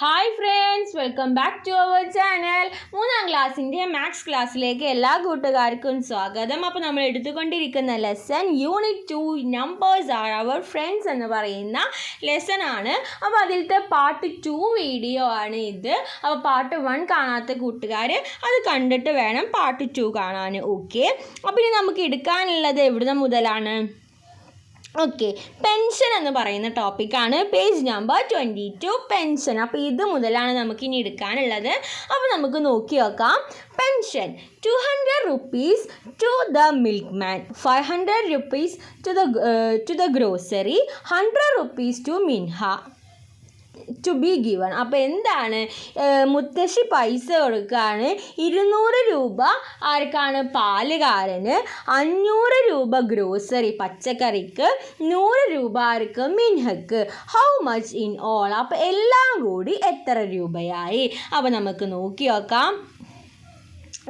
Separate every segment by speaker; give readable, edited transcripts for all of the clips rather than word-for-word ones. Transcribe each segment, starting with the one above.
Speaker 1: Hi friends, welcome back to our channel. 3ാം ക്ലാസ്സിൻ്റെ maths ക്ലാസ്സിലേക്ക് എല്ലാ കൂട്ടുകാർക്കും സ്വാഗതം. അപ്പോൾ നമ്മൾ എടുത്തുകൊണ്ടിരിക്കുന്ന lesson unit 2 numbers are our friends എന്ന് പറയുന്ന ലെസണാണ്. അപ്പോൾ അതിലത്തെ പാർട്ട് 2 വീഡിയോ ആണ് ഇത്. അപ്പോൾ പാർട്ട് 1 കാണാത്ത കൂട്ടുകാർ അത് കണ്ടിട്ട് വേണം പാർട്ട് 2 കാണാൻ. ഓക്കെ, അപ്പോൾ ഇനി നമുക്ക് എടുക്കാനുള്ളത് എവിടുന്ന് മുതലാണ്? ഓക്കെ, പെൻഷൻ എന്ന് പറയുന്ന ടോപ്പിക്കാണ്. Page number 22 pension. അപ്പോൾ ഇത് മുതലാണ് നമുക്കിനി എടുക്കാനുള്ളത്. അപ്പോൾ നമുക്ക് നോക്കി നോക്കാം. Pension 200 rupees to the milkman, 500 rupees to the grocery, 100 rupees to Minha to be given. അപ്പോൾ എന്താണ്, മുത്തശ്ശി പൈസ കൊടുക്കുകയാണ്. 200 രൂപ ആർക്കാണ്? പാലുകാരന്. 500 രൂപ ഗ്രോസറി പച്ചക്കറിക്ക്. 100 രൂപ ആർക്ക്? മിൻഹക്ക്. How much in all? അപ്പോൾ എല്ലാം കൂടി എത്ര രൂപയായി? അപ്പോൾ നമുക്ക് നോക്കി നോക്കാം.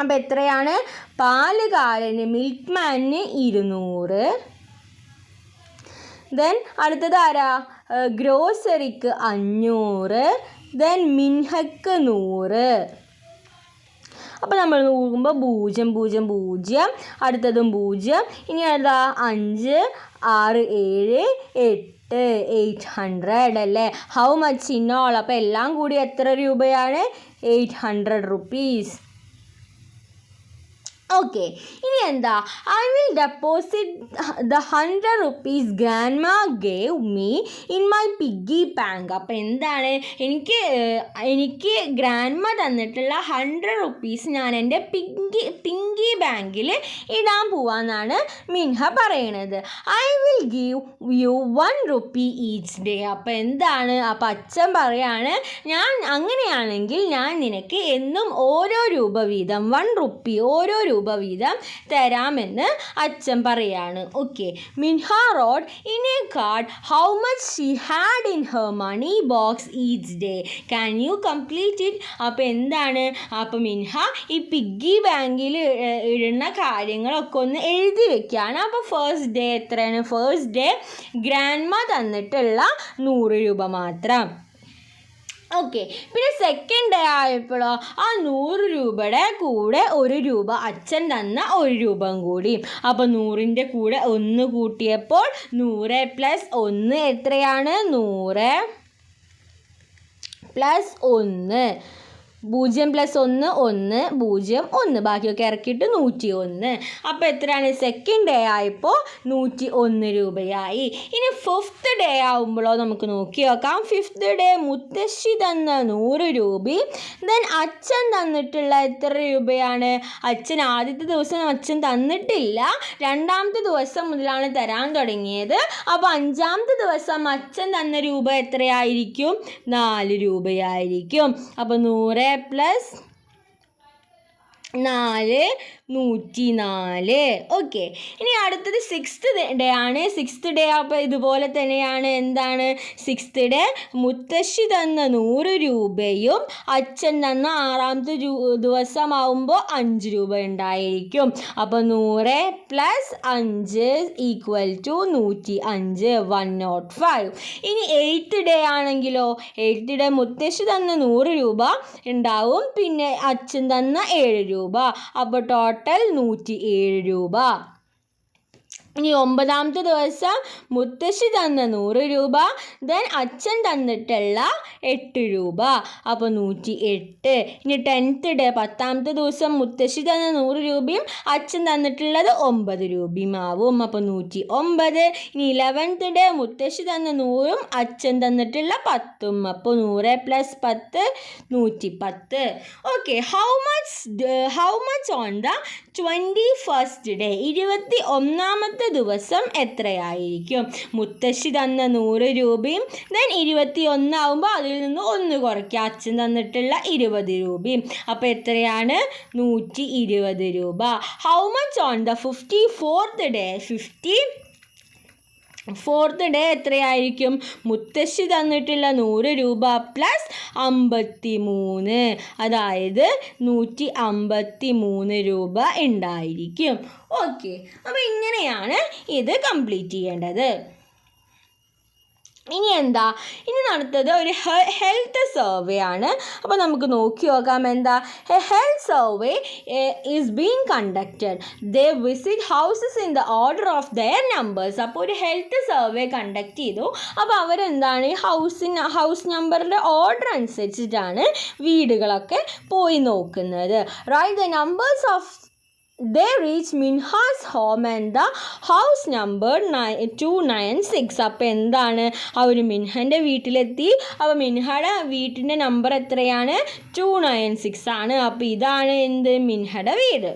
Speaker 1: അപ്പോൾ എത്രയാണ്? പാലുകാരന് മിൽക്ക്മാന് 200. ദെൻ അടുത്തത് ആരാ? ഗ്രോസറിക്ക് 500. ദെൻ മിൻഹക്ക് 100. അപ്പോൾ നമ്മൾ നോക്കുമ്പോൾ 0 0 0, അടുത്തതും 0. ഇനി ഏതാ? 5 6 7 8 800 അല്ലേ? How much in all? അപ്പോൾ എല്ലാം കൂടി എത്ര രൂപയാണ്? 800 rupees. ഓക്കെ, ഇനി എന്താ? I will deposit the 100 rupees grandma gave me in my piggy bank. അപ്പോൾ എന്താണ്, എനിക്ക് ഗ്രാൻഡ്മ തന്നിട്ടുള്ള 100 rupees ഞാൻ എൻ്റെ പിഗ്ഗി ബാങ്കിൽ ഇടാൻ പോവാന്നാണ് മിൻഹ പറയണത്. I will give you 1 rupee each day. അപ്പോൾ എന്താണ്? അപ്പോൾ അച്ഛൻ പറയാണ്, അങ്ങനെയാണെങ്കിൽ ഞാൻ നിനക്ക് എന്നും ഓരോ രൂപ വീതം 1 rupee ഓരോ രൂപ വീതം തരാമെന്ന് അച്ഛൻ പറയാണ്. Okay, Minha wrote in a card how much she had in her money box each day. Can you complete it? അപ്പോൾ എന്താണ്? അപ്പോൾ മിൻഹ ഈ പിഗ്ഗി ബാങ്കിൽ ഇടുന്ന കാര്യങ്ങളൊക്കെ ഒന്ന് എഴുതി വെക്കുകയാണ്. അപ്പോൾ ഫസ്റ്റ് ഡേ എത്രയാണ്? ഫസ്റ്റ് ഡേ ഗ്രാൻഡ്മ തന്നിട്ടുള്ള 100 രൂപ മാത്രം. ഓക്കെ, പിന്നെ സെക്കൻഡ് ഡേ ആയപ്പോഴോ ആ 100 രൂപയുടെ കൂടെ 1 രൂപ അച്ഛൻ തന്ന 1 രൂപ കൂടി. അപ്പോൾ 100ൻ്റെ കൂടെ 1 കൂട്ടിയപ്പോൾ 100 + 1 എത്രയാണ്? 100 + 1. 0 + 1 1 0 1, ബാക്കിയൊക്കെ ഇറക്കിയിട്ട് 101. അപ്പോൾ എത്രയാണ്? സെക്കൻഡ് ഡേ ആയപ്പോൾ 101 രൂപയായി. ഇനി 5th ഡേ ആവുമ്പോഴോ നമുക്ക് നോക്കി നോക്കാം. 5th ഡേ മുത്തശ്ശി തന്ന 100 രൂപയും ദെൻ അച്ഛൻ തന്നിട്ടുള്ള എത്ര രൂപയാണ്? അച്ഛൻ ആദ്യത്തെ ദിവസം അച്ഛൻ തന്നിട്ടില്ല, 2ാമത്തെ ദിവസം മുതലാണ് തരാൻ തുടങ്ങിയത്. അപ്പോൾ 5ാമത്തെ ദിവസം അച്ഛൻ തന്ന രൂപ എത്രയായിരിക്കും? 4 രൂപയായിരിക്കും. അപ്പോൾ 100 + 4 104. ഓക്കെ, ഇനി അടുത്തത് 6th ഡേ ആണ്. 6th ഡേ അപ്പോൾ ഇതുപോലെ തന്നെയാണ്. എന്താണ്? 6th ഡേ മുത്തശ്ശി തന്ന 100 രൂപയും അച്ഛൻ തന്ന 6ാമത്തെ ദിവസമാവുമ്പോൾ 5 രൂപ ഉണ്ടായിരിക്കും. അപ്പോൾ 100 + 5 = 105 105. ഇനി 8th ഡേ ആണെങ്കിലോ 8th ഡേ മുത്തശ്ശി തന്ന 100 രൂപ ഉണ്ടാവും, പിന്നെ അച്ഛൻ തന്ന 7 രൂപ. അപ്പോൾ ടോട്ടൽ 107 രൂപ. ഇനി 9ാമത്തെ ദിവസം മുത്തശ്ശി തന്ന 100 രൂപ, ദെൻ അച്ഛൻ തന്നിട്ടുള്ള 8 രൂപ. അപ്പോൾ 108. ഇനി 10th ഡേ 10ാമത്തെ ദിവസം മുത്തശ്ശി തന്ന 100 രൂപയും അച്ഛൻ തന്നിട്ടുള്ളത് 9 രൂപയും ആവും. അപ്പോൾ 109. ഇനി 11th ഡേ മുത്തശ്ശി തന്ന 100ഉം അച്ഛൻ തന്നിട്ടുള്ള 10ഉം. അപ്പോൾ 100 + 10 110. Okay, how much on the 21st day? 21ാമത്തെ ദിവസം എത്രയായിരിക്കും? മുത്തശ്ശി തന്ന 100 രൂപയും ദെൻ 21 ആവുമ്പോൾ അതിൽ നിന്ന് 1 കുറയ്ക്കുക, അച്ഛൻ തന്നിട്ടുള്ള 20 രൂപയും. അപ്പോൾ എത്രയാണ്? 120 രൂപ. How much on the 54th day? 4th day എത്രയായിരിക്കും? മുത്തശ്ശി തന്നിട്ടുള്ള 100 രൂപ + 53, അതായത് 153 രൂപ ഉണ്ടായിരിക്കും. ഓക്കെ, അപ്പോൾ ഇങ്ങനെയാണ് ഇത് കംപ്ലീറ്റ് ചെയ്യേണ്ടത്. ഇനി എന്താ, ഇനി നടത്തത് ഒരു ഹെൽത്ത് സർവേ ആണ്. അപ്പോൾ നമുക്ക് നോക്കി നോക്കാം എന്താ. A health survey is being conducted. They visit houses in the order of their numbers. അപ്പോൾ ഒരു ഹെൽത്ത് സർവേ കണ്ടക്ട് ചെയ്തു. അപ്പോൾ അവരെന്താണ് ഈ ഹൗസ് നമ്പറിൻ്റെ ഓർഡർ അനുസരിച്ചിട്ടാണ് വീടുകളൊക്കെ പോയി നോക്കുന്നത്. Write the numbers of They reach Minha's home and the house number 296. അപ്പോൾ എന്താണ്, അവർ മിൻഹൻ്റെ വീട്ടിലെത്തി. അപ്പോൾ മിൻഹയുടെ വീട്ടിൻ്റെ നമ്പർ എത്രയാണ്? 296 ആണ്. അപ്പോൾ ഇതാണ് എന്ത്, മിൻഹയുടെ വീട്.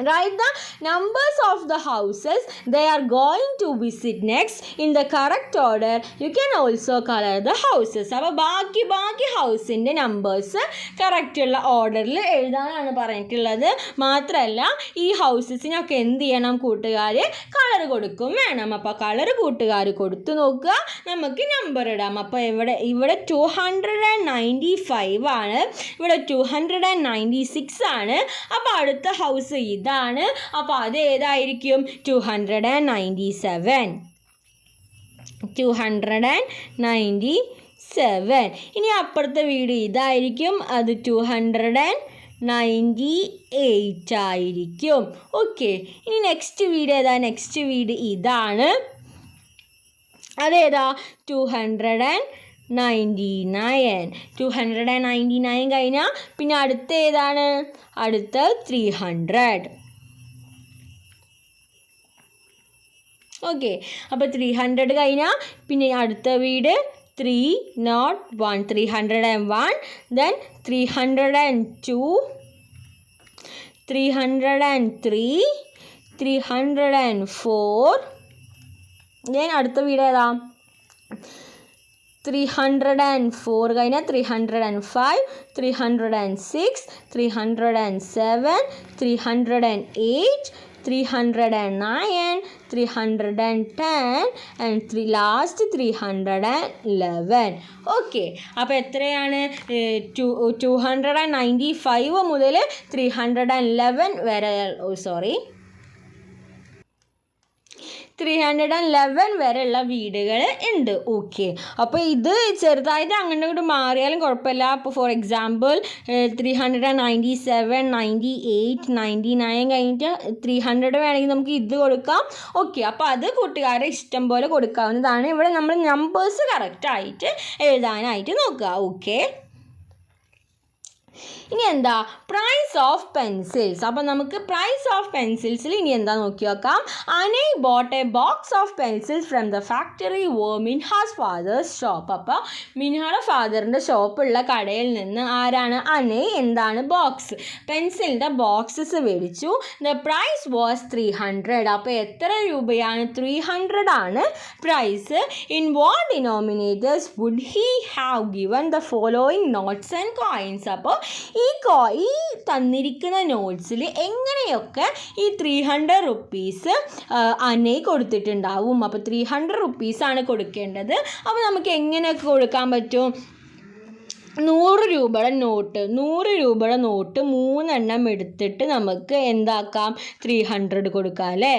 Speaker 1: Write the numbers of the houses they are going to visit next in the correct order. You can also color the houses. അപ്പോൾ ബാക്കി ഹൗസിൻ്റെ നമ്പേഴ്സ് കറക്റ്റുള്ള ഓർഡറിൽ എഴുതാനാണ് പറഞ്ഞിട്ടുള്ളത്. മാത്രമല്ല ഈ ഹൗസസിനൊക്കെ എന്ത് ചെയ്യണം കൂട്ടുകാർ, കളർ കൊടുക്കും വേണം. അപ്പോൾ കളർ കൂട്ടുകാർ കൊടുത്തു നോക്കുക, നമുക്ക് നമ്പർ ഇടാം. അപ്പോൾ ഇവിടെ 295 ആണ്, ഇവിടെ 296 ആണ്. അപ്പോൾ അടുത്ത ഹൗസ് ഇതാണ്. അപ്പോൾ അത് ഏതായിരിക്കും? 297. ഇനി അപ്പുറത്തെ വീട് ഇതായിരിക്കും, അത് 298 ആയിരിക്കും. ഓക്കെ, ഇനി നെക്സ്റ്റ് വീട് ഏതാ? നെക്സ്റ്റ് വീട് ഇതാണ്, അതേതാ? 299 കഴിഞ്ഞാൽ പിന്നെ അടുത്ത ഏതാണ്? അടുത്ത 300. ഓക്കെ, അപ്പോൾ 300 കഴിഞ്ഞാൽ പിന്നെ അടുത്ത വീട് 301, 301, then 302, 303, 304, then അടുത്ത വീട് ഏതാ? 304 കഴിഞ്ഞാൽ 305, 306, 307, 308, 309, 310 and last 311. ഓക്കെ, അപ്പോൾ എത്രയാണ്? 295 മുതൽ 311 വരെ, 311 വരെയുള്ള വീടുകൾ ഉണ്ട്. ഓക്കെ, അപ്പോൾ ഇത് ചെറുതായിട്ട് അങ്ങനെ ഇങ്ങോട്ട് മാറിയാലും കുഴപ്പമില്ല. അപ്പോൾ ഫോർ എക്സാമ്പിൾ 397, 98, 99 കഴിഞ്ഞിട്ട് 300 വേണമെങ്കിൽ നമുക്ക് ഇത് കൊടുക്കാം. ഓക്കെ, അപ്പോൾ അത് കൂട്ടുകാരെ ഇഷ്ടം പോലെ കൊടുക്കാവുന്നതാണ്. ഇവിടെ നമ്മൾ നമ്പേഴ്സ് കറക്റ്റായിട്ട് എഴുതാനായിട്ട് നോക്കുക. ഓക്കെ, ഇനി എന്താ, പ്രൈസ് ഓഫ് പെൻസിൽസ്. അപ്പോൾ നമുക്ക് പ്രൈസ് ഓഫ് പെൻസിൽസിൽ ഇനി എന്താ നോക്കി നോക്കാം. Anay bought a box of pencils from the factory Minha's father's shop. അപ്പോൾ മിൻഹയുടെ ഫാദറിൻ്റെ ഷോപ്പുള്ള കടയിൽ നിന്ന് ആരാണ്? അനൈ എന്താണ്, ബോക്സ്, പെൻസിലിൻ്റെ ബോക്സസ് മേടിച്ചു. The price was 300. അപ്പോൾ എത്ര രൂപയാണ്? 300 ആണ് price. In what denominators would he have given the following notes and coins. അപ്പോൾ ഈ തന്നിരിക്കുന്ന നോട്ട്സിൽ എങ്ങനെയൊക്കെ ഈ 300 റുപ്പീസ് അനൈ കൊടുത്തിട്ടുണ്ടാവും. അപ്പോൾ 300 റുപ്പീസാണ് കൊടുക്കേണ്ടത്. അപ്പോൾ നമുക്ക് എങ്ങനെയൊക്കെ കൊടുക്കാൻ പറ്റും? 100 രൂപയുടെ നോട്ട് 3 എണ്ണം എടുത്തിട്ട് നമുക്ക് എന്താക്കാം? 300 കൊടുക്കാം അല്ലേ?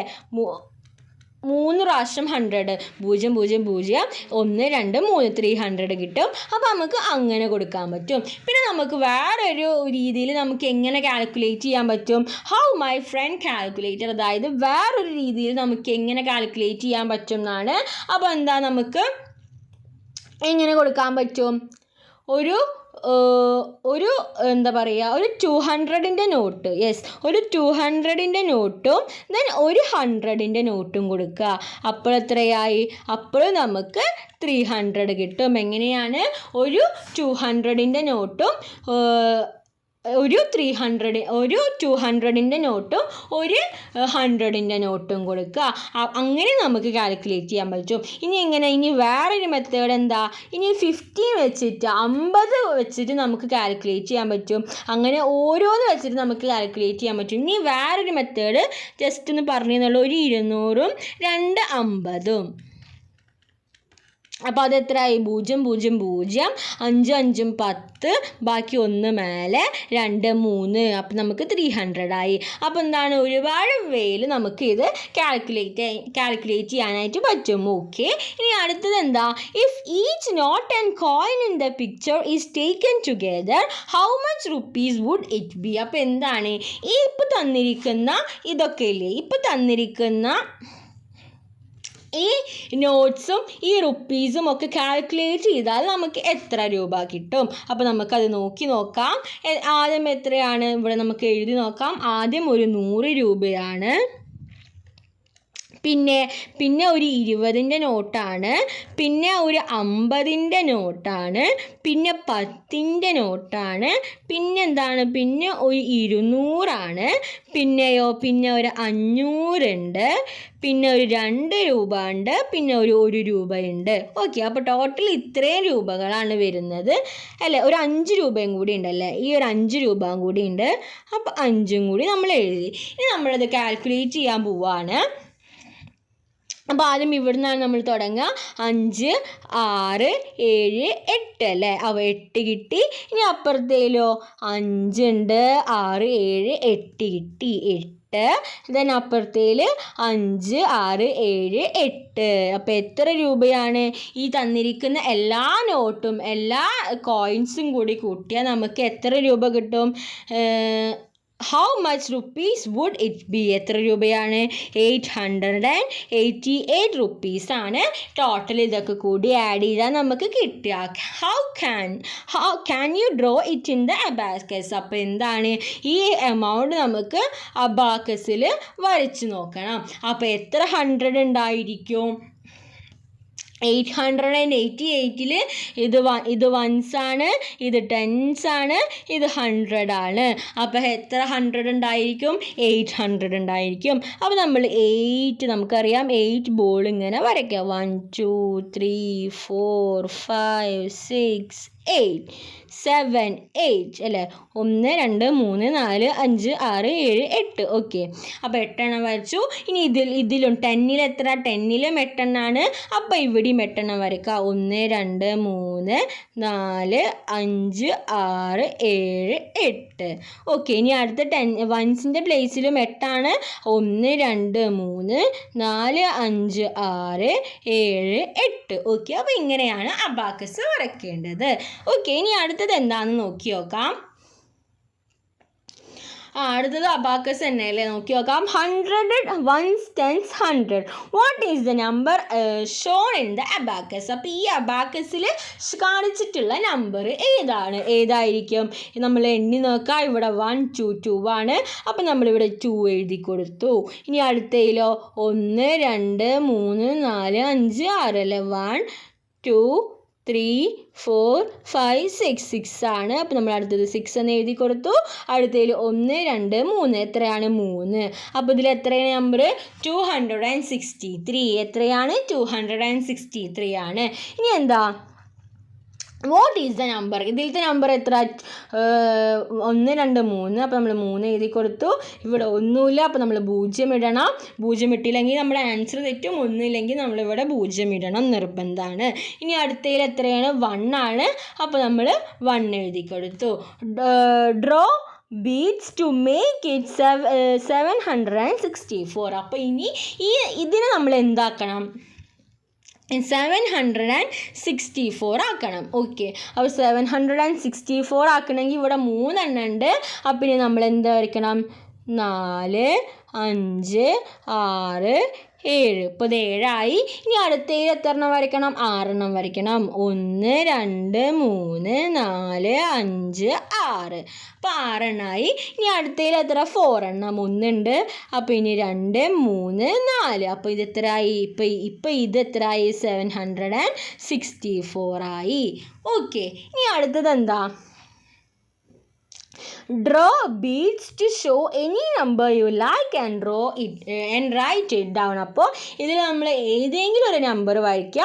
Speaker 1: 3 പ്രാവശ്യം 100, 0 0 0 1 2 3 300 കിട്ടും. അപ്പോൾ നമുക്ക് അങ്ങനെ കൊടുക്കാൻ പറ്റും. പിന്നെ നമുക്ക് വേറൊരു രീതിയിൽ നമുക്ക് എങ്ങനെ കാൽക്കുലേറ്റ് ചെയ്യാൻ പറ്റും? How my friend calculator. അതായത് വേറൊരു രീതിയിൽ നമുക്ക് എങ്ങനെ കാൽക്കുലേറ്റ് ചെയ്യാൻ പറ്റും എന്നാണ്. അപ്പോൾ എന്താ, നമുക്ക് എങ്ങനെ കൊടുക്കാൻ പറ്റും? ഒരു എന്താ പറയുക, ഒരു 200ൻ്റെ നോട്ട്, ഒരു 200ൻ്റെ നോട്ടും ദെൻ ഒരു 100ൻ്റെ നോട്ടും കൊടുക്കുക. അപ്പോൾ എത്രയായി? അപ്പോൾ നമുക്ക് 300 കിട്ടും. എങ്ങനെയാണ്? ഒരു 200ൻ്റെ നോട്ടും ഒരു 200ൻ്റെ നോട്ടും ഒരു 100ൻ്റെ നോട്ടും കൊടുക്കുക. അങ്ങനെ നമുക്ക് കാൽക്കുലേറ്റ് ചെയ്യാൻ പറ്റും. ഇനി വേറൊരു മെത്തേഡ് എന്താ? ഇനി 15 വെച്ചിട്ട് 50 വെച്ചിട്ട് നമുക്ക് കാൽക്കുലേറ്റ് ചെയ്യാൻ പറ്റും. അങ്ങനെ ഓരോന്ന് വെച്ചിട്ട് നമുക്ക് കാൽക്കുലേറ്റ് ചെയ്യാൻ പറ്റും. ഇനി വേറൊരു മെത്തേഡ് ജസ്റ്റ് ഒന്ന് പറഞ്ഞു തന്നുള്ളൂ. ഒരു 200ഉം 2 50ഉം. അപ്പോൾ അത് എത്രയായി? 0 0 0, 5 5 10, ബാക്കി 1 മേലെ 2 3, അപ്പോൾ നമുക്ക് 300 ആയി. അപ്പോൾ എന്താണ്, ഒരുപാട് വേയിൽ നമുക്ക് ഇത് കാൽക്കുലേറ്റ് ചെയ്യാനായിട്ട് പറ്റും. ഓക്കെ, ഇനി അടുത്തത് എന്താ? If each note and coin in the picture is taken together how much rupees would it be? അപ്പോൾ എന്താണ് ഈ ഇപ്പോൾ തന്നിരിക്കുന്ന ഇതൊക്കെ ഇല്ലേ, ഇപ്പോൾ തന്നിരിക്കുന്ന ഈ നോട്ട്സും ഈ റുപ്പീസും ഒക്കെ കാൽക്കുലേറ്റ് ചെയ്താൽ നമുക്ക് എത്ര രൂപ കിട്ടും? അപ്പോൾ നമുക്കത് നോക്കാം. ആദ്യം എത്രയാണ് ഇവിടെ നമുക്ക് എഴുതി നോക്കാം. ആദ്യം ഒരു 100 രൂപയാണ്, പിന്നെ ഒരു 20ൻ്റെ നോട്ടാണ്, പിന്നെ ഒരു 50ൻ്റെ നോട്ടാണ്, പിന്നെ 10ൻ്റെ നോട്ടാണ്, പിന്നെന്താണ്, പിന്നെ ഒരു 200 ആണ്, പിന്നെ ഒരു 500 ഉണ്ട്, പിന്നെ ഒരു 2 രൂപ ഉണ്ട്, പിന്നെ ഒരു 1 രൂപയുണ്ട്. ഓക്കെ, അപ്പോൾ ടോട്ടൽ ഇത്രയും രൂപകളാണ് വരുന്നത് അല്ലേ. ഒരു 5 രൂപയും കൂടി ഉണ്ടല്ലേ, ഈ ഒരു 5 രൂപയും കൂടി ഉണ്ട്. അപ്പോൾ 5ഉം കൂടി നമ്മൾ എഴുതി. ഇനി നമ്മളത് കാൽക്കുലേറ്റ് ചെയ്യാൻ പോവാണ്. അപ്പോൾ ആദ്യം ഇവിടെ നിന്നാണ് നമ്മൾ തുടങ്ങുക. 5 6 7 8 അല്ലേ, അപ്പോൾ 8 കിട്ടി. ഇനി അപ്പുറത്തേലോ 5 ഉണ്ട്, 6 7 8 കിട്ടി, 8. ദെൻ അപ്പുറത്തേൽ 5 6 7 8. അപ്പോൾ എത്ര രൂപയാണ്? ഈ തന്നിരിക്കുന്ന എല്ലാ നോട്ടും എല്ലാ കോയിൻസും കൂടി കൂട്ടിയാൽ നമുക്ക് എത്ര രൂപ കിട്ടും? How much rupees would it be? എത്ര രൂപയാണ്? 888 റുപ്പീസാണ് ടോട്ടൽ. ഇതൊക്കെ കൂടി ആഡ് ചെയ്താൽ നമുക്ക് കിട്ടുക. How can you draw it in the abacus? അപ്പോൾ എന്താണ്, ഈ എമൗണ്ട് നമുക്ക് അബാക്കസിൽ വരച്ച് നോക്കണം. അപ്പോൾ എത്ര 100 ഉണ്ടായിരിക്കും? 888ൽ ഇത് വൺസ് ആണ്, ഇത് ടെൻസ് ആണ്, ഇത് 100 ആണ്. അപ്പോൾ എത്ര 100 ഉണ്ടായിരിക്കും? 800 ഉണ്ടായിരിക്കും. അപ്പോൾ നമ്മൾ 8, നമുക്കറിയാം 8 ബോൾ ഇങ്ങനെ വരയ്ക്കാം. 1 2 3 4 5 6 8 7 8 അല്ലേ. 1 2 3 4 5 6 7 8. ഓക്കെ, അപ്പോൾ 8 എണ്ണം വരച്ചു. ഇനി ഇതിലും 10ൽ എത്ര? 10ലും 8 എണ്ണമാണ്. അപ്പോൾ ഇവിടെയും 8 എണ്ണം വരയ്ക്കുക. 1 2 3 4 5 6 7 8. ഓക്കെ, ഇനി അടുത്ത 10 വൺസിൻ്റെ പ്ലേസിലും 8 ആണ്. 1 2 3 4 5 6 7 8. ഓക്കെ, അപ്പോൾ ഇങ്ങനെയാണ് അബാക്കസ് വരയ്ക്കേണ്ടത്. ഓക്കെ, ഇനി അടുത്തത് എന്താണെന്ന് നോക്കി നോക്കാം. അടുത്തത് അബാക്കസ് തന്നെയല്ലേ, നോക്കി നോക്കാം. 100 1s 10s 100. What is the number shown in the abacus? അപ്പോൾ ഈ അബാക്കസിൽ കാണിച്ചിട്ടുള്ള നമ്പർ ഏതായിരിക്കും? നമ്മൾ എണ്ണി നോക്കാം. ഇവിടെ 1 2 2 ആണ്. അപ്പോൾ നമ്മളിവിടെ 2 എഴുതി കൊടുത്തു. ഇനി അടുത്തതിലോ 1 2 3 4 5 6 അല്ലേ. 1 2 3 4 5 6 ആണ്. അപ്പോൾ നമ്മൾ അടുത്തത് 6 എന്ന് എഴുതി കൊടുത്തു. അടുത്തതിൽ 1 2 3 എത്രയാണ്? 3. അപ്പോൾ ഇതിൽ എത്രയാണ് നമ്പർ? 263. എത്രയാണ്? 263 ആണ്. ഇനി എന്താ, വാട്ട് ഈസ് ദ നമ്പർ? ഇതിലത്തെ നമ്പർ എത്ര? 1 2 3. അപ്പോൾ നമ്മൾ 3 എഴുതി കൊടുത്തു. ഇവിടെ ഒന്നുമില്ല, അപ്പോൾ നമ്മൾ 0 ഇടണം. 0 ഇട്ടില്ലെങ്കിൽ നമ്മുടെ ആൻസർ തെറ്റും. ഒന്നുമില്ലെങ്കിൽ നമ്മളിവിടെ 0 ഇടണം, നിർബന്ധമാണ്. ഇനി അടുത്തതിൽ എത്രയാണ്? 1 ആണ്. അപ്പോൾ നമ്മൾ 1 എഴുതി കൊടുത്തു. Draw beads to make it 764. അപ്പോൾ ഇനി ഇതിനെ നമ്മൾ എന്താക്കണം? 764 ആക്കണം. ഓക്കെ, അപ്പോൾ 764 ആക്കണമെങ്കിൽ ഇവിടെ 3 എണ്ണം ഉണ്ട്. അപ്പം ഇനി നമ്മൾ എന്താ വരയ്ക്കണം? 4 5 6 7. ഇപ്പോൾ ഇത് 7 ആയി. ഇനി അടുത്തതിൽ എത്ര എണ്ണം വരയ്ക്കണം? 6 എണ്ണം വരയ്ക്കണം. 1 2 3 4 5 6. അപ്പോൾ 6 എണ്ണമായി. ഇനി അടുത്തതിൽ എത്ര? 4 എണ്ണം. 1 ഉണ്ട്. അപ്പോൾ ഇനി 2 3 4. അപ്പോൾ ഇത് എത്രയായി? ഇപ്പോൾ ഇത് എത്രയായി? 764 ആയി. ഓക്കെ, ഇനി അടുത്തത് എന്താ? Draw beads to show any number you like and draw it and write it down. അപ്പോൾ ഇതിൽ നമ്മൾ ഏതെങ്കിലും ഒരു നമ്പർ വരയ്ക്കുക,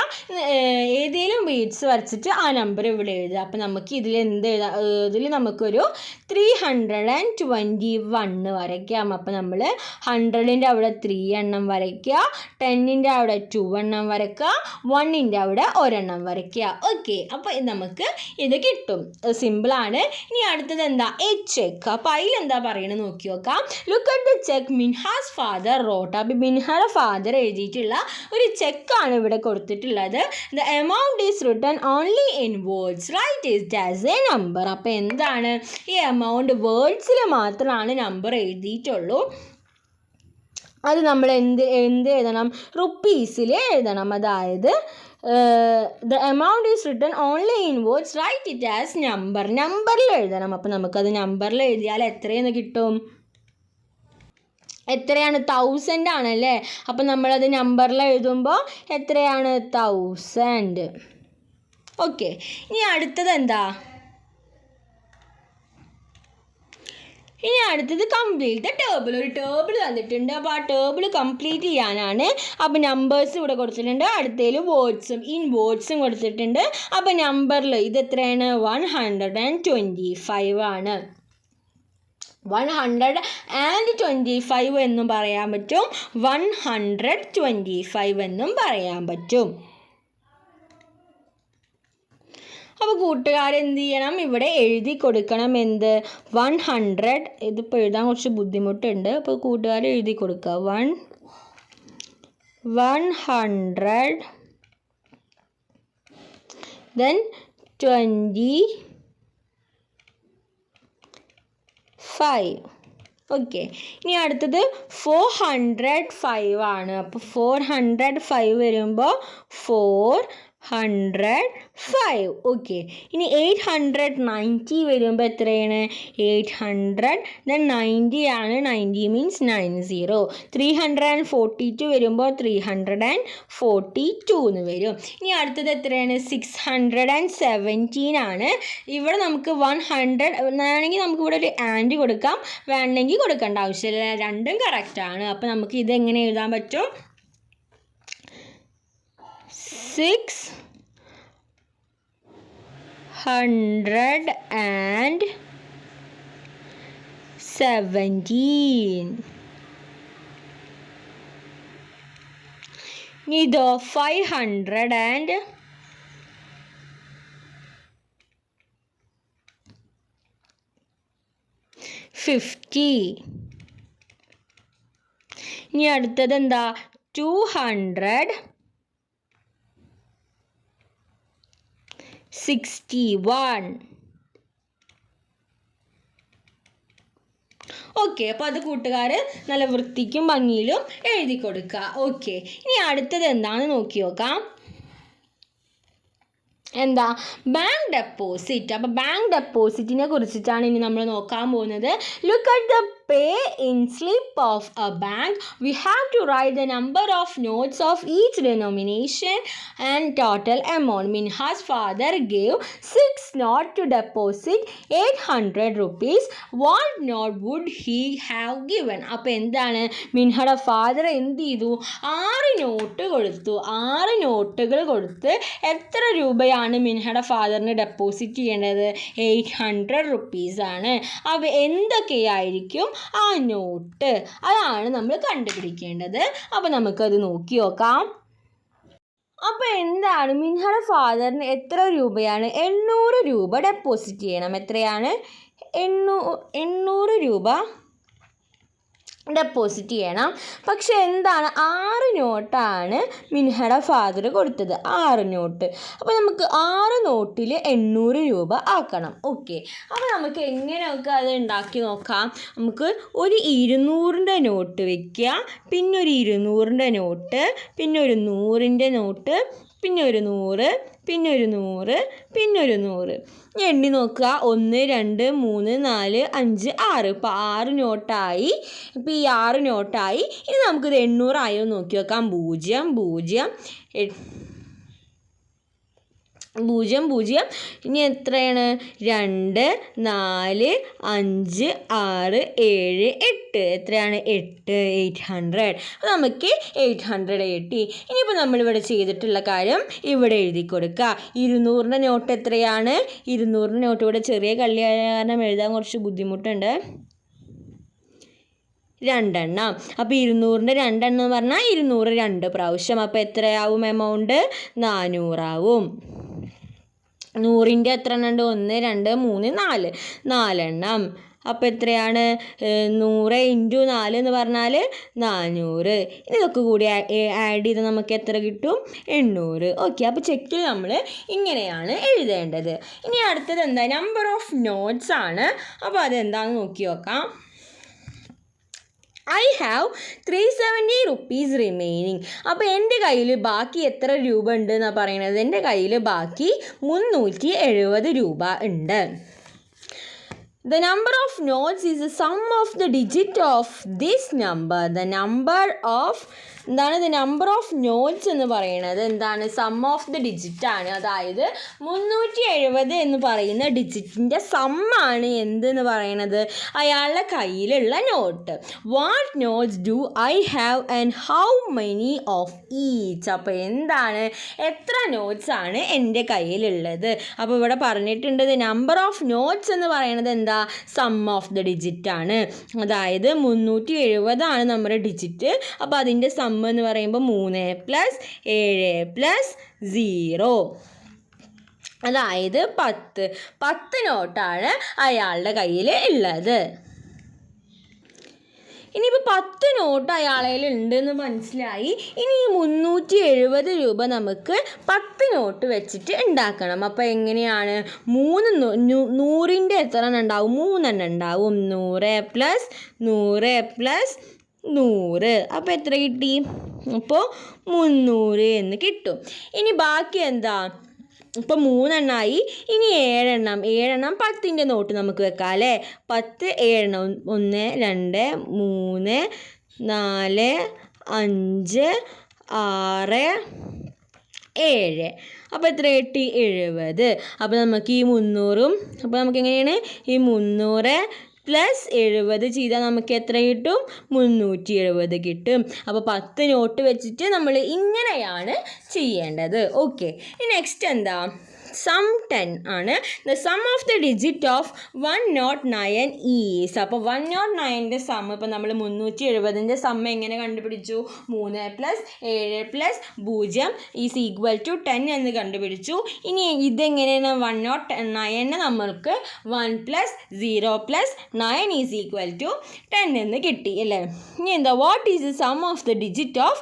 Speaker 1: ഏതെങ്കിലും ബീഡ്സ് വരച്ചിട്ട് ആ നമ്പർ ഇവിടെ എഴുതുക. അപ്പോൾ നമുക്ക് ഇതിൽ എന്ത് എഴുതാം? ഇതിൽ നമുക്കൊരു 321 വരയ്ക്കാം. അപ്പോൾ നമ്മൾ 100ൻ്റെ അവിടെ 3 എണ്ണം വരയ്ക്കുക, 10ൻ്റെ അവിടെ 2 എണ്ണം വരയ്ക്കുക, 1ൻ്റെ അവിടെ ഒരെണ്ണം വരയ്ക്കുക. ഓക്കെ, അപ്പോൾ നമുക്ക് ഇത് കിട്ടും. സിമ്പിളാണ്. ഇനി അടുത്തത് എന്താ? A check. അപ്പോൾ അതിലെന്താ പറയണത് നോക്കി നോക്കാം. Look at the check Minha's father wrote. അപ്പോൾ മിൻഹയുടെ ഫാദർ എഴുതിയിട്ടുള്ള ഒരു ചെക്കാണ് ഇവിടെ കൊടുത്തിട്ടുള്ളത്. The amount is written only in words, write it as a number. അപ്പോൾ എന്താണ് ഈ എമൗണ്ട്? വേർഡ്സിൽ മാത്രമാണ് നമ്പർ എഴുതിയിട്ടുള്ളൂ. അത് നമ്മൾ എന്ത് എഴുതണം? റുപ്പീസിൽ എഴുതണം. അതായത് the amount is written only in words, write it as number. നമ്പറിൽ എഴുതണം. അപ്പോൾ നമുക്കത് നമ്പറിൽ എഴുതിയാൽ എത്രയെന്ന് കിട്ടും? എത്രയാണ്? 1000 ആണല്ലേ. അപ്പോൾ നമ്മളത് നമ്പറിൽ എഴുതുമ്പോൾ എത്രയാണ്? 1000. ഓക്കെ, ഇനി അടുത്തത് എന്താ? ഇനി അടുത്തത് കംപ്ലീറ്റ് ദ ടേബിൾ. ഒരു ടേബിൾ തന്നിട്ടുണ്ട്. അപ്പോൾ ആ ടേബിൾ കംപ്ലീറ്റ് ചെയ്യാനാണ്. അപ്പോൾ നമ്പേഴ്സ് ഇവിടെ കൊടുത്തിട്ടുണ്ട്, അടുത്തതിൽ വേർഡ്സും ഇൻ വേർഡ്സും കൊടുത്തിട്ടുണ്ട്. അപ്പോൾ നമ്പറിൽ ഇത് എത്രയാണ്? 125 ആണ്. 125 എന്നും പറയാൻ പറ്റും, 125 എന്നും പറയാൻ പറ്റും. അപ്പോൾ കൂട്ടുകാർ എന്ത് ചെയ്യണം? ഇവിടെ എഴുതി കൊടുക്കണം. എന്ത്? 100. ഇതിപ്പോൾ എഴുതാൻ കുറച്ച് ബുദ്ധിമുട്ടുണ്ട്. അപ്പോൾ കൂട്ടുകാർ എഴുതി കൊടുക്കുക. 100 then 25. ഓക്കെ, ഇനി അടുത്തത് 405 ആണ്. അപ്പോൾ 405 വരുമ്പോൾ 405. ഓക്കെ, ഇനി 890 വരുമ്പോൾ എത്രയാണ്? 800 then 90 ആണ്. 90 മീൻസ് 90. 342 വരുമ്പോൾ 342 എന്ന് വരും. ഇനി അടുത്തത് എത്രയാണ്? 617 ആണ്. ഇവിടെ നമുക്ക് 100 വേണമെങ്കിൽ നമുക്ക് ഇവിടെ ഒരു ആൻഡ് കൊടുക്കാം, വേണമെങ്കിൽ കൊടുക്കേണ്ട ആവശ്യമില്ല. രണ്ടും കറക്റ്റാണ്. അപ്പോൾ നമുക്ക് ഇതെങ്ങനെ എഴുതാൻ പറ്റും? 617. ഇതോ 550. ഇനി അടുത്തത് എന്താ? 261. ഓക്കെ, അപ്പോൾ അത് കൂട്ടുകാർ നല്ല വൃത്തിക്കും ഭംഗിയിലും എഴുതി കൊടുക്കുക. ഓക്കെ, ഇനി അടുത്തത് എന്താണെന്ന് നോക്കി നോക്കാം. എന്താ? Bank deposit. അപ്പോൾ ബാങ്ക് ഡെപ്പോസിറ്റിനെ കുറിച്ചിട്ടാണ് ഇനി നമ്മൾ നോക്കാൻ പോകുന്നത്. Look at the pay in slip of a bank. We have to write the number of notes of each denomination and total amount. Minha's father gave 6 note to deposit 800 rupees. What note would he have given? അപ്പോൾ എന്താണ്? മിൻഹയുടെ father എന്ത് ചെയ്തു? 6 not കൊടുത്തു. 6 നോട്ടുകൾ കൊടുത്ത് എത്ര രൂപയാണ് മിൻഹയുടെ ഫാദറിന് deposit ചെയ്യേണ്ടത്? 800 rupees ആണ്. അപ്പോൾ എന്തൊക്കെയായിരിക്കും ആ നോട്ട്? അതാണ് നമ്മൾ കണ്ടുപിടിക്കേണ്ടത്. അപ്പോൾ നമുക്കത് നോക്കി നോക്കാം. അപ്പോൾ എന്താണ്? മിൻഹയുടെ ഫാദറിന് എത്ര രൂപയാണ്? 800 രൂപ ഡെപ്പോസിറ്റ് ചെയ്യണം. എത്രയാണ്? 800 രൂപ ഡെപ്പോസിറ്റ് ചെയ്യണം. പക്ഷെ എന്താണ്? 6 നോട്ടാണ് മിൻഹയുടെ ഫാദർ കൊടുത്തത്. 6 നോട്ട്. അപ്പോൾ നമുക്ക് 6 നോട്ടിൽ 800 രൂപ ആക്കണം. ഓക്കെ, അപ്പോൾ നമുക്ക് എങ്ങനെയൊക്കെ അത് ഉണ്ടാക്കി നോക്കാം. നമുക്ക് ഒരു 200ൻ്റെ നോട്ട് വയ്ക്കുക, പിന്നെ ഒരു 200ൻ്റെ നോട്ട്, പിന്നെ ഒരു 100ൻ്റെ നോട്ട്, പിന്നെ ഒരു 100, പിന്നെ ഒരു 100, പിന്നെ ഒരു 100. എണ്ണി നോക്കുക. 1 2 3 4 5 6. ഇപ്പോൾ 6 നോട്ടായി. ഇപ്പോൾ ഈ 6 നോട്ടായി. ഇനി നമുക്കിത് 800 ആയോ നോക്കി വെക്കാം. 0 0 0 0 ഇനി എത്രയാണ് 2 4 5 6 7 8 എത്രയാണ് 800 നമുക്ക് 800 കിട്ടി. ഇനിയിപ്പോൾ നമ്മളിവിടെ ചെയ്തിട്ടുള്ള കാര്യം ഇവിടെ എഴുതി കൊടുക്കുക. 200-ൻ്റെ നോട്ട് എത്രയാണ്? 200-ൻ്റെ നോട്ട് ഇവിടെ ചെറിയ കള്ളി കാരണം എഴുതാൻ കുറച്ച് ബുദ്ധിമുട്ടുണ്ട്. 2 എണ്ണം. അപ്പോൾ 200-ൻ്റെ 2 എണ്ണം എന്ന് പറഞ്ഞാൽ 200 2 പ്രാവശ്യം. അപ്പോൾ എത്രയാവും എമൗണ്ട്? 400 ആവും. 100-ൻ്റെ എത്ര എണ്ണം ഉണ്ട്? 1 2 3 4 4 എണ്ണം. അപ്പോൾ എത്രയാണ്? 100 × 4 എന്ന് പറഞ്ഞാൽ 400. ഇതൊക്കെ കൂടി ആഡ് ചെയ്ത് നമുക്ക് എത്ര കിട്ടും? 800. ഓക്കെ, അപ്പോൾ ചെക്കിൽ നമ്മൾ ഇങ്ങനെയാണ് എഴുതേണ്ടത്. ഇനി അടുത്തത് എന്താ? നമ്പർ ഓഫ് നോട്ട്സ് ആണ്. അപ്പോൾ അതെന്താണെന്ന് നോക്കി നോക്കാം. I have 370 rupees remaining. അപ്പോൾ എൻ്റെ കയ്യിൽ ബാക്കി എത്ര രൂപ ഉണ്ട് എന്നാണ് പറയുന്നത്? എൻ്റെ കയ്യിൽ ബാക്കി 370 രൂപ ഉണ്ട്. The number of notes is the sum of the digit of this number. The number of എന്താണ്? The number of notes എന്ന് പറയുന്നത് എന്താണ്? സം ഓഫ് ദ ഡിജിറ്റ് ആണ്. അതായത് 370 എന്ന് പറയുന്ന ഡിജിറ്റിൻ്റെ സമ്മാണ് എന്തെന്ന് പറയുന്നത്? അയാളുടെ കയ്യിലുള്ള note. What notes do I have and how many of each. അപ്പോൾ എന്താണ്? എത്ര നോട്ട്സ് ആണ് എൻ്റെ കയ്യിലുള്ളത്? അപ്പോൾ ഇവിടെ പറഞ്ഞിട്ടുണ്ട് ദ നമ്പർ ഓഫ് നോട്ട്സ് എന്ന് പറയുന്നത് എന്താ? സം ഓഫ് ദ ഡിജിറ്റ് ആണ്. അതായത് 370 ആണ് നമ്മുടെ ഡിജിറ്റ്. അപ്പോൾ അതിൻ്റെ സം എന്ന് പറയുമ്പോൾ 3 + 7 + 0, അതായത് 10 നോട്ടാണ് അയാളുടെ കയ്യിൽ ഉള്ളത്. ഇനിയിപ്പോൾ 10 നോട്ട് അയാളയിൽ ഉണ്ടെന്ന് മനസ്സിലായി. ഇനി ഈ 370 രൂപ നമുക്ക് 10 നോട്ട് വെച്ചിട്ട് ഉണ്ടാക്കണം. അപ്പോൾ എങ്ങനെയാണ്? 100-ൻ്റെ എത്ര എണ്ണം ഉണ്ടാവും? 3 എണ്ണം ഉണ്ടാവും. 100 + 100 + 100. അപ്പോൾ എത്ര കിട്ടി? അപ്പോൾ 300 എന്ന് കിട്ടും. ഇനി ബാക്കി എന്താ? ഇപ്പോൾ 3 എണ്ണമായി. ഇനി 7 എണ്ണം. 10-ൻ്റെ നോട്ട് നമുക്ക് വെക്കാം അല്ലേ? 10 7 എണ്ണം. 1 2 3 4 5 6 7. അപ്പോൾ എത്ര കിട്ടി? 70. അപ്പോൾ നമുക്ക് ഈ 300-ഉം അപ്പോൾ നമുക്ക് എങ്ങനെയാണ്? ഈ 300 + 70 ചെയ്താൽ നമുക്ക് എത്ര കിട്ടും? 370 കിട്ടും. അപ്പോൾ 10 നോട്ട് വെച്ചിട്ട് നമ്മൾ ഇങ്ങനെയാണ് ചെയ്യേണ്ടത്. ഓക്കെ, നെക്സ്റ്റ് എന്താ? സം 10 ആണ്. The sum of the digit of 109 is. അപ്പോൾ 109-ൻ്റെ സം ഇപ്പോൾ നമ്മൾ 370-ൻ്റെ സം എങ്ങനെ കണ്ടുപിടിച്ചു? 3 + 7 + 0 ഈസ് ഈക്വൽ ടു 10 എന്ന് കണ്ടുപിടിച്ചു. ഇനി ഇതെങ്ങനെയാണ്? 109 നമ്മൾക്ക് 1 + 0 + 9 ഈസ് ഈക്വൽ ടു 10 എന്ന് കിട്ടി അല്ലേ? ഇനി എന്താ? What is the sum of the digit of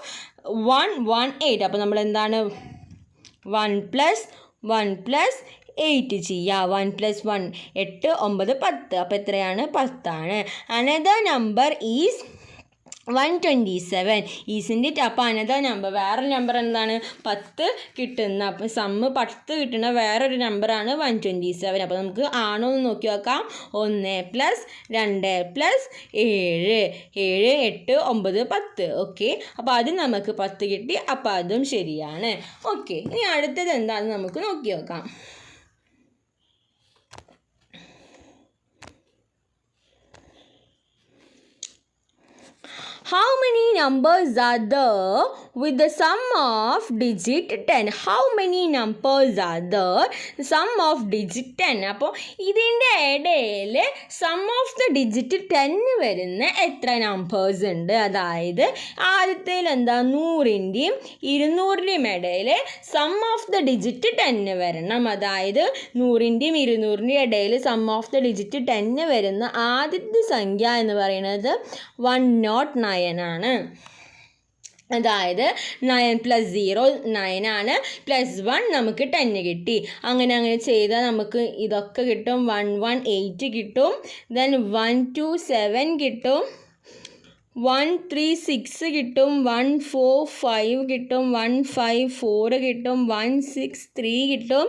Speaker 1: 118. അപ്പോൾ നമ്മൾ എന്താണ്? 1 + 1 + 8 ചെയ്യുക. 1 + 1 8 9 10. അപ്പോൾ എത്രയാണ്? 10 ആണ്. Another number is 127 ഈസിൻ്റെ. അപ്പോൾ അനദർ നമ്പർ വേറൊരു നമ്പർ എന്താണ്? 10 കിട്ടുന്ന, അപ്പോൾ സമ്മ് 10 കിട്ടുന്ന വേറൊരു നമ്പറാണ് 127. അപ്പോൾ നമുക്ക് ആണോ എന്ന് നോക്കി നോക്കാം. 1 + 2 + 7 7 8 9 10. ഓക്കെ, അപ്പോൾ അത് നമുക്ക് 10 കിട്ടി. അപ്പോൾ അതും ശരിയാണ്. ഓക്കെ, ഇനി അടുത്തത് എന്താണെന്ന് നമുക്ക് നോക്കി നോക്കാം. How many numbers are there with the sum of digit 10? How many numbers are there sum of digit 10? അപ്പോൾ ഇതിൻ്റെ ഇടയിൽ സം ഓഫ് ദ ഡിജിറ്റ് 10 വരുന്ന എത്ര നമ്പേഴ്സ് ഉണ്ട്? അതായത് ആദ്യത്തേൽ എന്താ? 100-ൻ്റെയും 200-ൻ്റെയും ഇടയിൽ സം ഓഫ് ദ ഡിജിറ്റ് 10 വരണം. അതായത് 100-ൻ്റെയും 200-ൻ്റെയും ഇടയിൽ സം ഓഫ് ദ ഡിജിറ്റ് 10 വരുന്ന ആദ്യത്തെ സംഖ്യ എന്ന് പറയുന്നത് 109 ആണ്. അതായത് 9 + 0 9 ആണ്. +1 നമുക്ക് 10 കിട്ടി. അങ്ങനെ ചെയ്താൽ നമുക്ക് ഇതൊക്കെ കിട്ടും. 118 കിട്ടും. ദെൻ 127 കിട്ടും. 136 കിട്ടും. 145 കിട്ടും. 154 കിട്ടും. 163 കിട്ടും.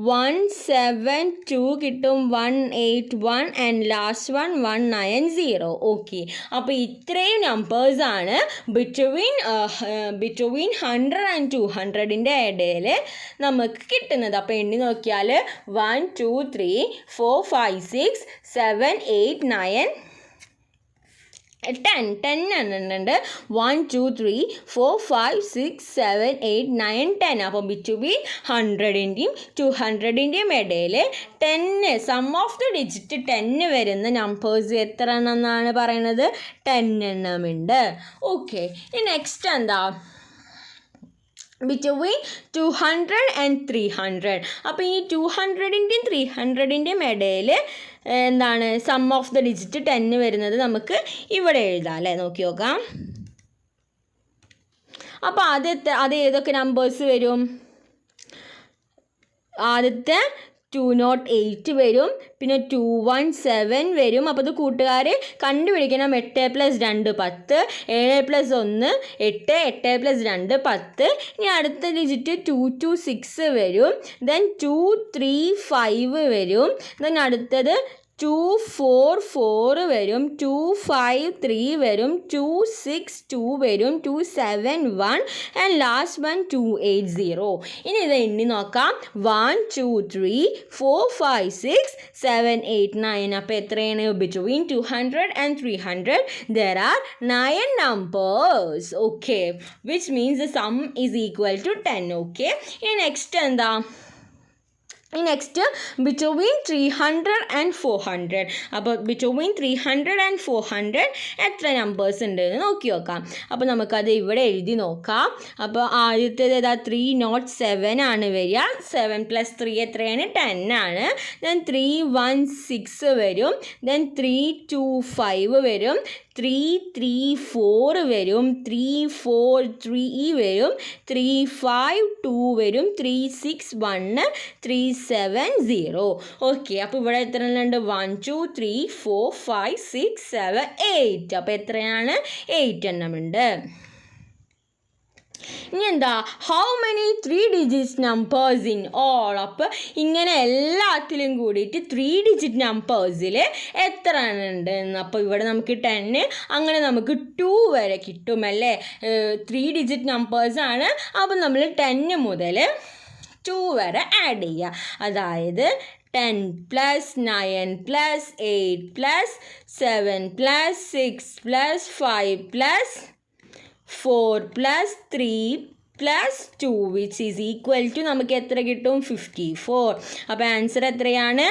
Speaker 1: 172 കിട്ടും, 181 ആൻഡ് ലാസ്റ്റ് വൺ 190. ഓക്കെ, അപ്പോൾ ഇത്രയും നമ്പേഴ്സാണ് ബിറ്റ്വീൻ 100 ആൻഡ് 200ൻ്റെ ഇടയിൽ നമുക്ക് കിട്ടുന്നത്. അപ്പോൾ എണ്ണി നോക്കിയാൽ 1 2 3 4 5 6 7 8 9 10 എണ്ണുന്നുണ്ട്. 1 2 3 4 5 6 7 8 9 10. അപ്പോൾ ബിറ്റ്വീൻ 100ൻ്റെയും 200ൻ്റെയും ഇടയിൽ 10 സം ഓഫ് ദ ഡിജിറ്റ് 10 വരുന്ന നമ്പേഴ്സ് എത്ര എണ്ണം എന്നാണ് പറയുന്നത്? 10 എണ്ണമുണ്ട്. ഓക്കെ, നെക്സ്റ്റ് എന്താ? Between 200 and 300. അപ്പോൾ ഈ 200ൻ്റെയും 300ൻ്റെയും ഇടയിൽ എന്താണ് സം ഓഫ് ദ ഡിജിറ്റ് 10 വരുന്നത് നമുക്ക് ഇവിടെ എഴുതാം അല്ലേ? നോക്കി നോക്കാം. അപ്പോൾ അത് ഏതൊക്കെ നമ്പേഴ്സ് വരും? ആദ്യത്തെ 208 വരും, പിന്നെ 217 വരും. അപ്പോൾ ഇത് കൂട്ടുകാർ കണ്ടുപിടിക്കണം. 8 + 2 10, 7 + 1 8, 8 + 2 10. ഇനി അടുത്ത ഡിജിറ്റ് 226 വരും, ദെൻ 235 വരും, ദെൻ അടുത്തത് 244 വരും, 253 വരും, 262 വരും, 271 ആൻഡ് ലാസ്റ്റ് വൺ 280. ഇനി ഇത് എണ്ണി നോക്കാം. 1 2 3 4 5 6 7 8 9. അപ്പോൾ എത്രയാണ്? Between 200 and 300 there are 9 numbers. Okay, which means the sum is equal to 10. Okay, ഇനി നെക്സ്റ്റ് എന്താ? Next between 300 and 400. അപ്പോൾ ബിറ്റ്വീൻ 300 ആൻഡ് 400 എത്ര നമ്പേഴ്സ് ഉണ്ട് എന്ന് നോക്കി നോക്കാം. അപ്പോൾ നമുക്കത് ഇവിടെ എഴുതി നോക്കാം. അപ്പോൾ ആദ്യത്തേത് ഏതാ? 307 ആണ് വരിക. 7 + 3 എത്രയാണ്? 10 ആണ്. ദെൻ 316 വരും, ദെൻ 325 വരും, 334 വരും, 343 വരും, 352 വരും, 361 370. ഓക്കെ, അപ്പോൾ ഇവിടെ എത്ര ഉണ്ട്? 1 2 3 4 5 6 7 8. അപ്പോൾ എത്രയാണ്? 8 എണ്ണമുണ്ട്. ഇനി എന്താ? How many 3 digit numbers in all? അപ്പോൾ ഇങ്ങനെ എല്ലാത്തിലും കൂടിയിട്ട് 3 ഡിജിറ്റ് നമ്പേഴ്സിൽ എത്ര ഉണ്ട്? അപ്പോൾ ഇവിടെ നമുക്ക് 10, അങ്ങനെ നമുക്ക് 2 വരെ കിട്ടും അല്ലേ? 3 ഡിജിറ്റ് നമ്പേഴ്സാണ്. അപ്പോൾ നമ്മൾ 10 മുതൽ 2 വരെ ആഡ് ചെയ്യുക. അതായത് 10 + 9 + 8 + 7 + 6 + 5 + 4 + 3 + 2 which is equal to നമുക്ക് എത്ര കിട്ടും? 54. അപ്പോൾ ആൻസർ എത്രയാണ്?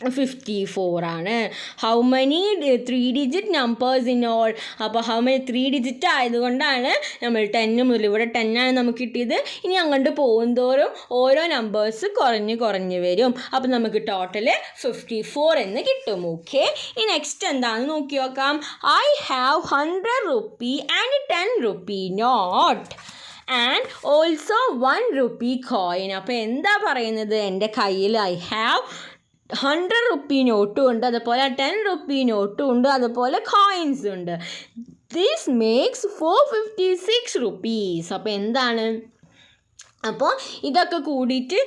Speaker 1: 54 ആണ്. How many 3 digit numbers in all? അപ്പോൾ ഹൗ മെനി 3 ഡിജിറ്റ് ആയതുകൊണ്ടാണ് നമ്മൾ 10 മുതൽ ഇവിടെ 10 ആണ് നമുക്ക് കിട്ടിയത്. ഇനി അങ്ങോട്ട് പോകുന്തോറും ഓരോ നമ്പേഴ്സ് കുറഞ്ഞ് വരും. അപ്പോൾ നമുക്ക് ടോട്ടൽ 54 എന്ന് കിട്ടും. ഓക്കെ, ഈ നെക്സ്റ്റ് എന്താണെന്ന് നോക്കി നോക്കാം. I have 100 rupee and 10 rupee note and also 1 rupee coin. അപ്പോൾ എന്താ പറയുന്നത്? എൻ്റെ കയ്യിൽ ഐ ഹാവ് 100 rupee നോട്ടും ഉണ്ട്, അതുപോലെ 10 rupee നോട്ടും ഉണ്ട്, അതുപോലെ കോയിൻസ് ഉണ്ട്. This makes 456 rupees. അപ്പോൾ എന്താണ്? അപ്പോൾ ഇതൊക്കെ കൂടിയിട്ട്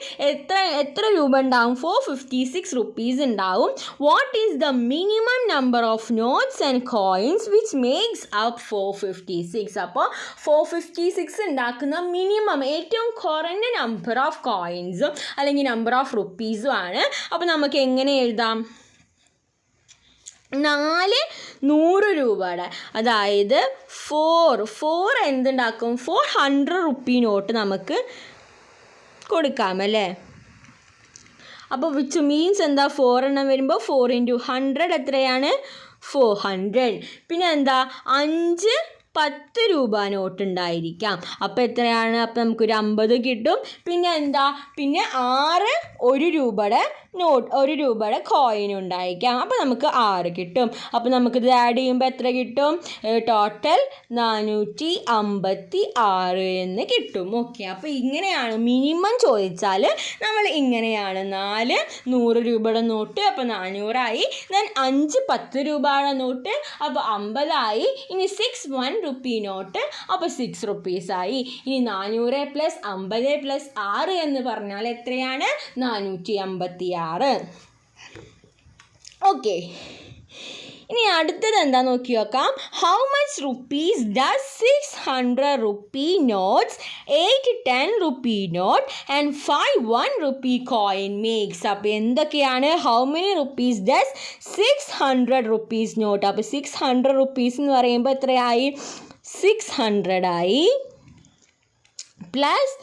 Speaker 1: എത്ര രൂപ ഉണ്ടാവും? 456 rupees ഉണ്ടാവും. What is the minimum number of notes and coins which makes up 456? അപ്പോൾ 456 ഉണ്ടാക്കുന്ന മിനിമം ഏറ്റവും കുറഞ്ഞ നമ്പർ ഓഫ് കോയിൻസും അല്ലെങ്കിൽ നമ്പർ ഓഫ് റുപ്പീസും ആണ്. അപ്പോൾ നമുക്ക് എങ്ങനെ എഴുതാം? 4 100 രൂപയുടെ, അതായത് 4 എന്തുണ്ടാക്കും? 400 rupee നോട്ട് നമുക്ക് കൊടുക്കാം അല്ലേ? അപ്പോൾ വിച്ച് മീൻസ് എന്താ? 4 എണ്ണം വരുമ്പോൾ 4 × 100 എത്രയാണ്? 400. പിന്നെ എന്താ? 5 10 രൂപ നോട്ട് ഉണ്ടായിരിക്കാം. അപ്പോൾ എത്രയാണ്? അപ്പോൾ നമുക്കൊരു 50 കിട്ടും. പിന്നെ എന്താ? പിന്നെ 6 1 രൂപയുടെ നോട്ട്, 1 രൂപയുടെ കോയിൻ ഉണ്ടായിരിക്കാം. അപ്പോൾ നമുക്ക് 6 കിട്ടും. അപ്പോൾ നമുക്കിത് ആഡ് ചെയ്യുമ്പോൾ എത്ര കിട്ടും? ടോട്ടൽ 456 എന്ന് കിട്ടും. ഓക്കെ, അപ്പോൾ ഇങ്ങനെയാണ് മിനിമം ചോദിച്ചാൽ നമ്മൾ ഇങ്ങനെയാണ്. 4 100 രൂപയുടെ നോട്ട്, അപ്പോൾ 400 ആയി. ദെൻ 5 10 രൂപയുടെ നോട്ട്, അപ്പോൾ 50 ആയി. ഇനി 6 1 റുപ്പി നോട്ട്. അപ്പോൾ 6 റുപ്പീസായി. ഇനി 400 + 50 + 6 എന്ന് പറഞ്ഞാൽ എത്രയാണ്? 456. ഓക്കെ, ഇനി അടുത്തത് എന്താ നോക്കി നോക്കാം. How much rupees does 600 rupee notes, 8 10 rupee note and 5 1 rupee coin makes? അപ്പോൾ എന്തൊക്കെയാണ്? How many rupees does 600 rupees not. അപ്പോൾ 600 റുപ്പീസ് എന്ന് പറയുമ്പോൾ എത്രയായി? 600 ആയി. പ്ലസ്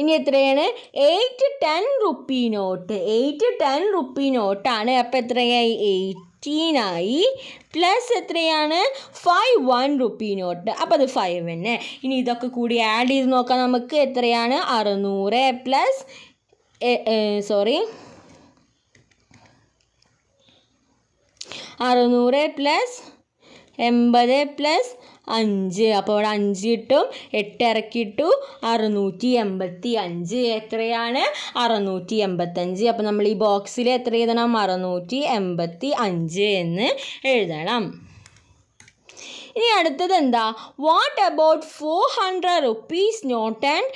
Speaker 1: ഇനി എത്രയാണ്? 8 10 റുപ്പി നോട്ട്. 8 10 റുപ്പി നോട്ടാണ്. അപ്പോൾ എത്രയായി? 18 ആയി. പ്ലസ് എത്രയാണ്? 5 1 റുപ്പി നോട്ട്. അപ്പോൾ അത് 5 തന്നെ. ഇനി ഇതൊക്കെ കൂടി ആഡ് ചെയ്ത് നോക്കാം നമുക്ക്. എത്രയാണ്? 600 പ്ലസ് 600 പ്ലസ് 80 പ്ലസ് 5. അപ്പോൾ ഇവിടെ 5 കിട്ടും. 8 ഇറക്കിയിട്ടു 685. എത്രയാണ്? 685. അപ്പോൾ നമ്മൾ ഈ ബോക്സിൽ എത്ര എഴുതണം? 685 എന്ന് എഴുതണം. ഇനി അടുത്തത് എന്താ? What about 400 rupees note and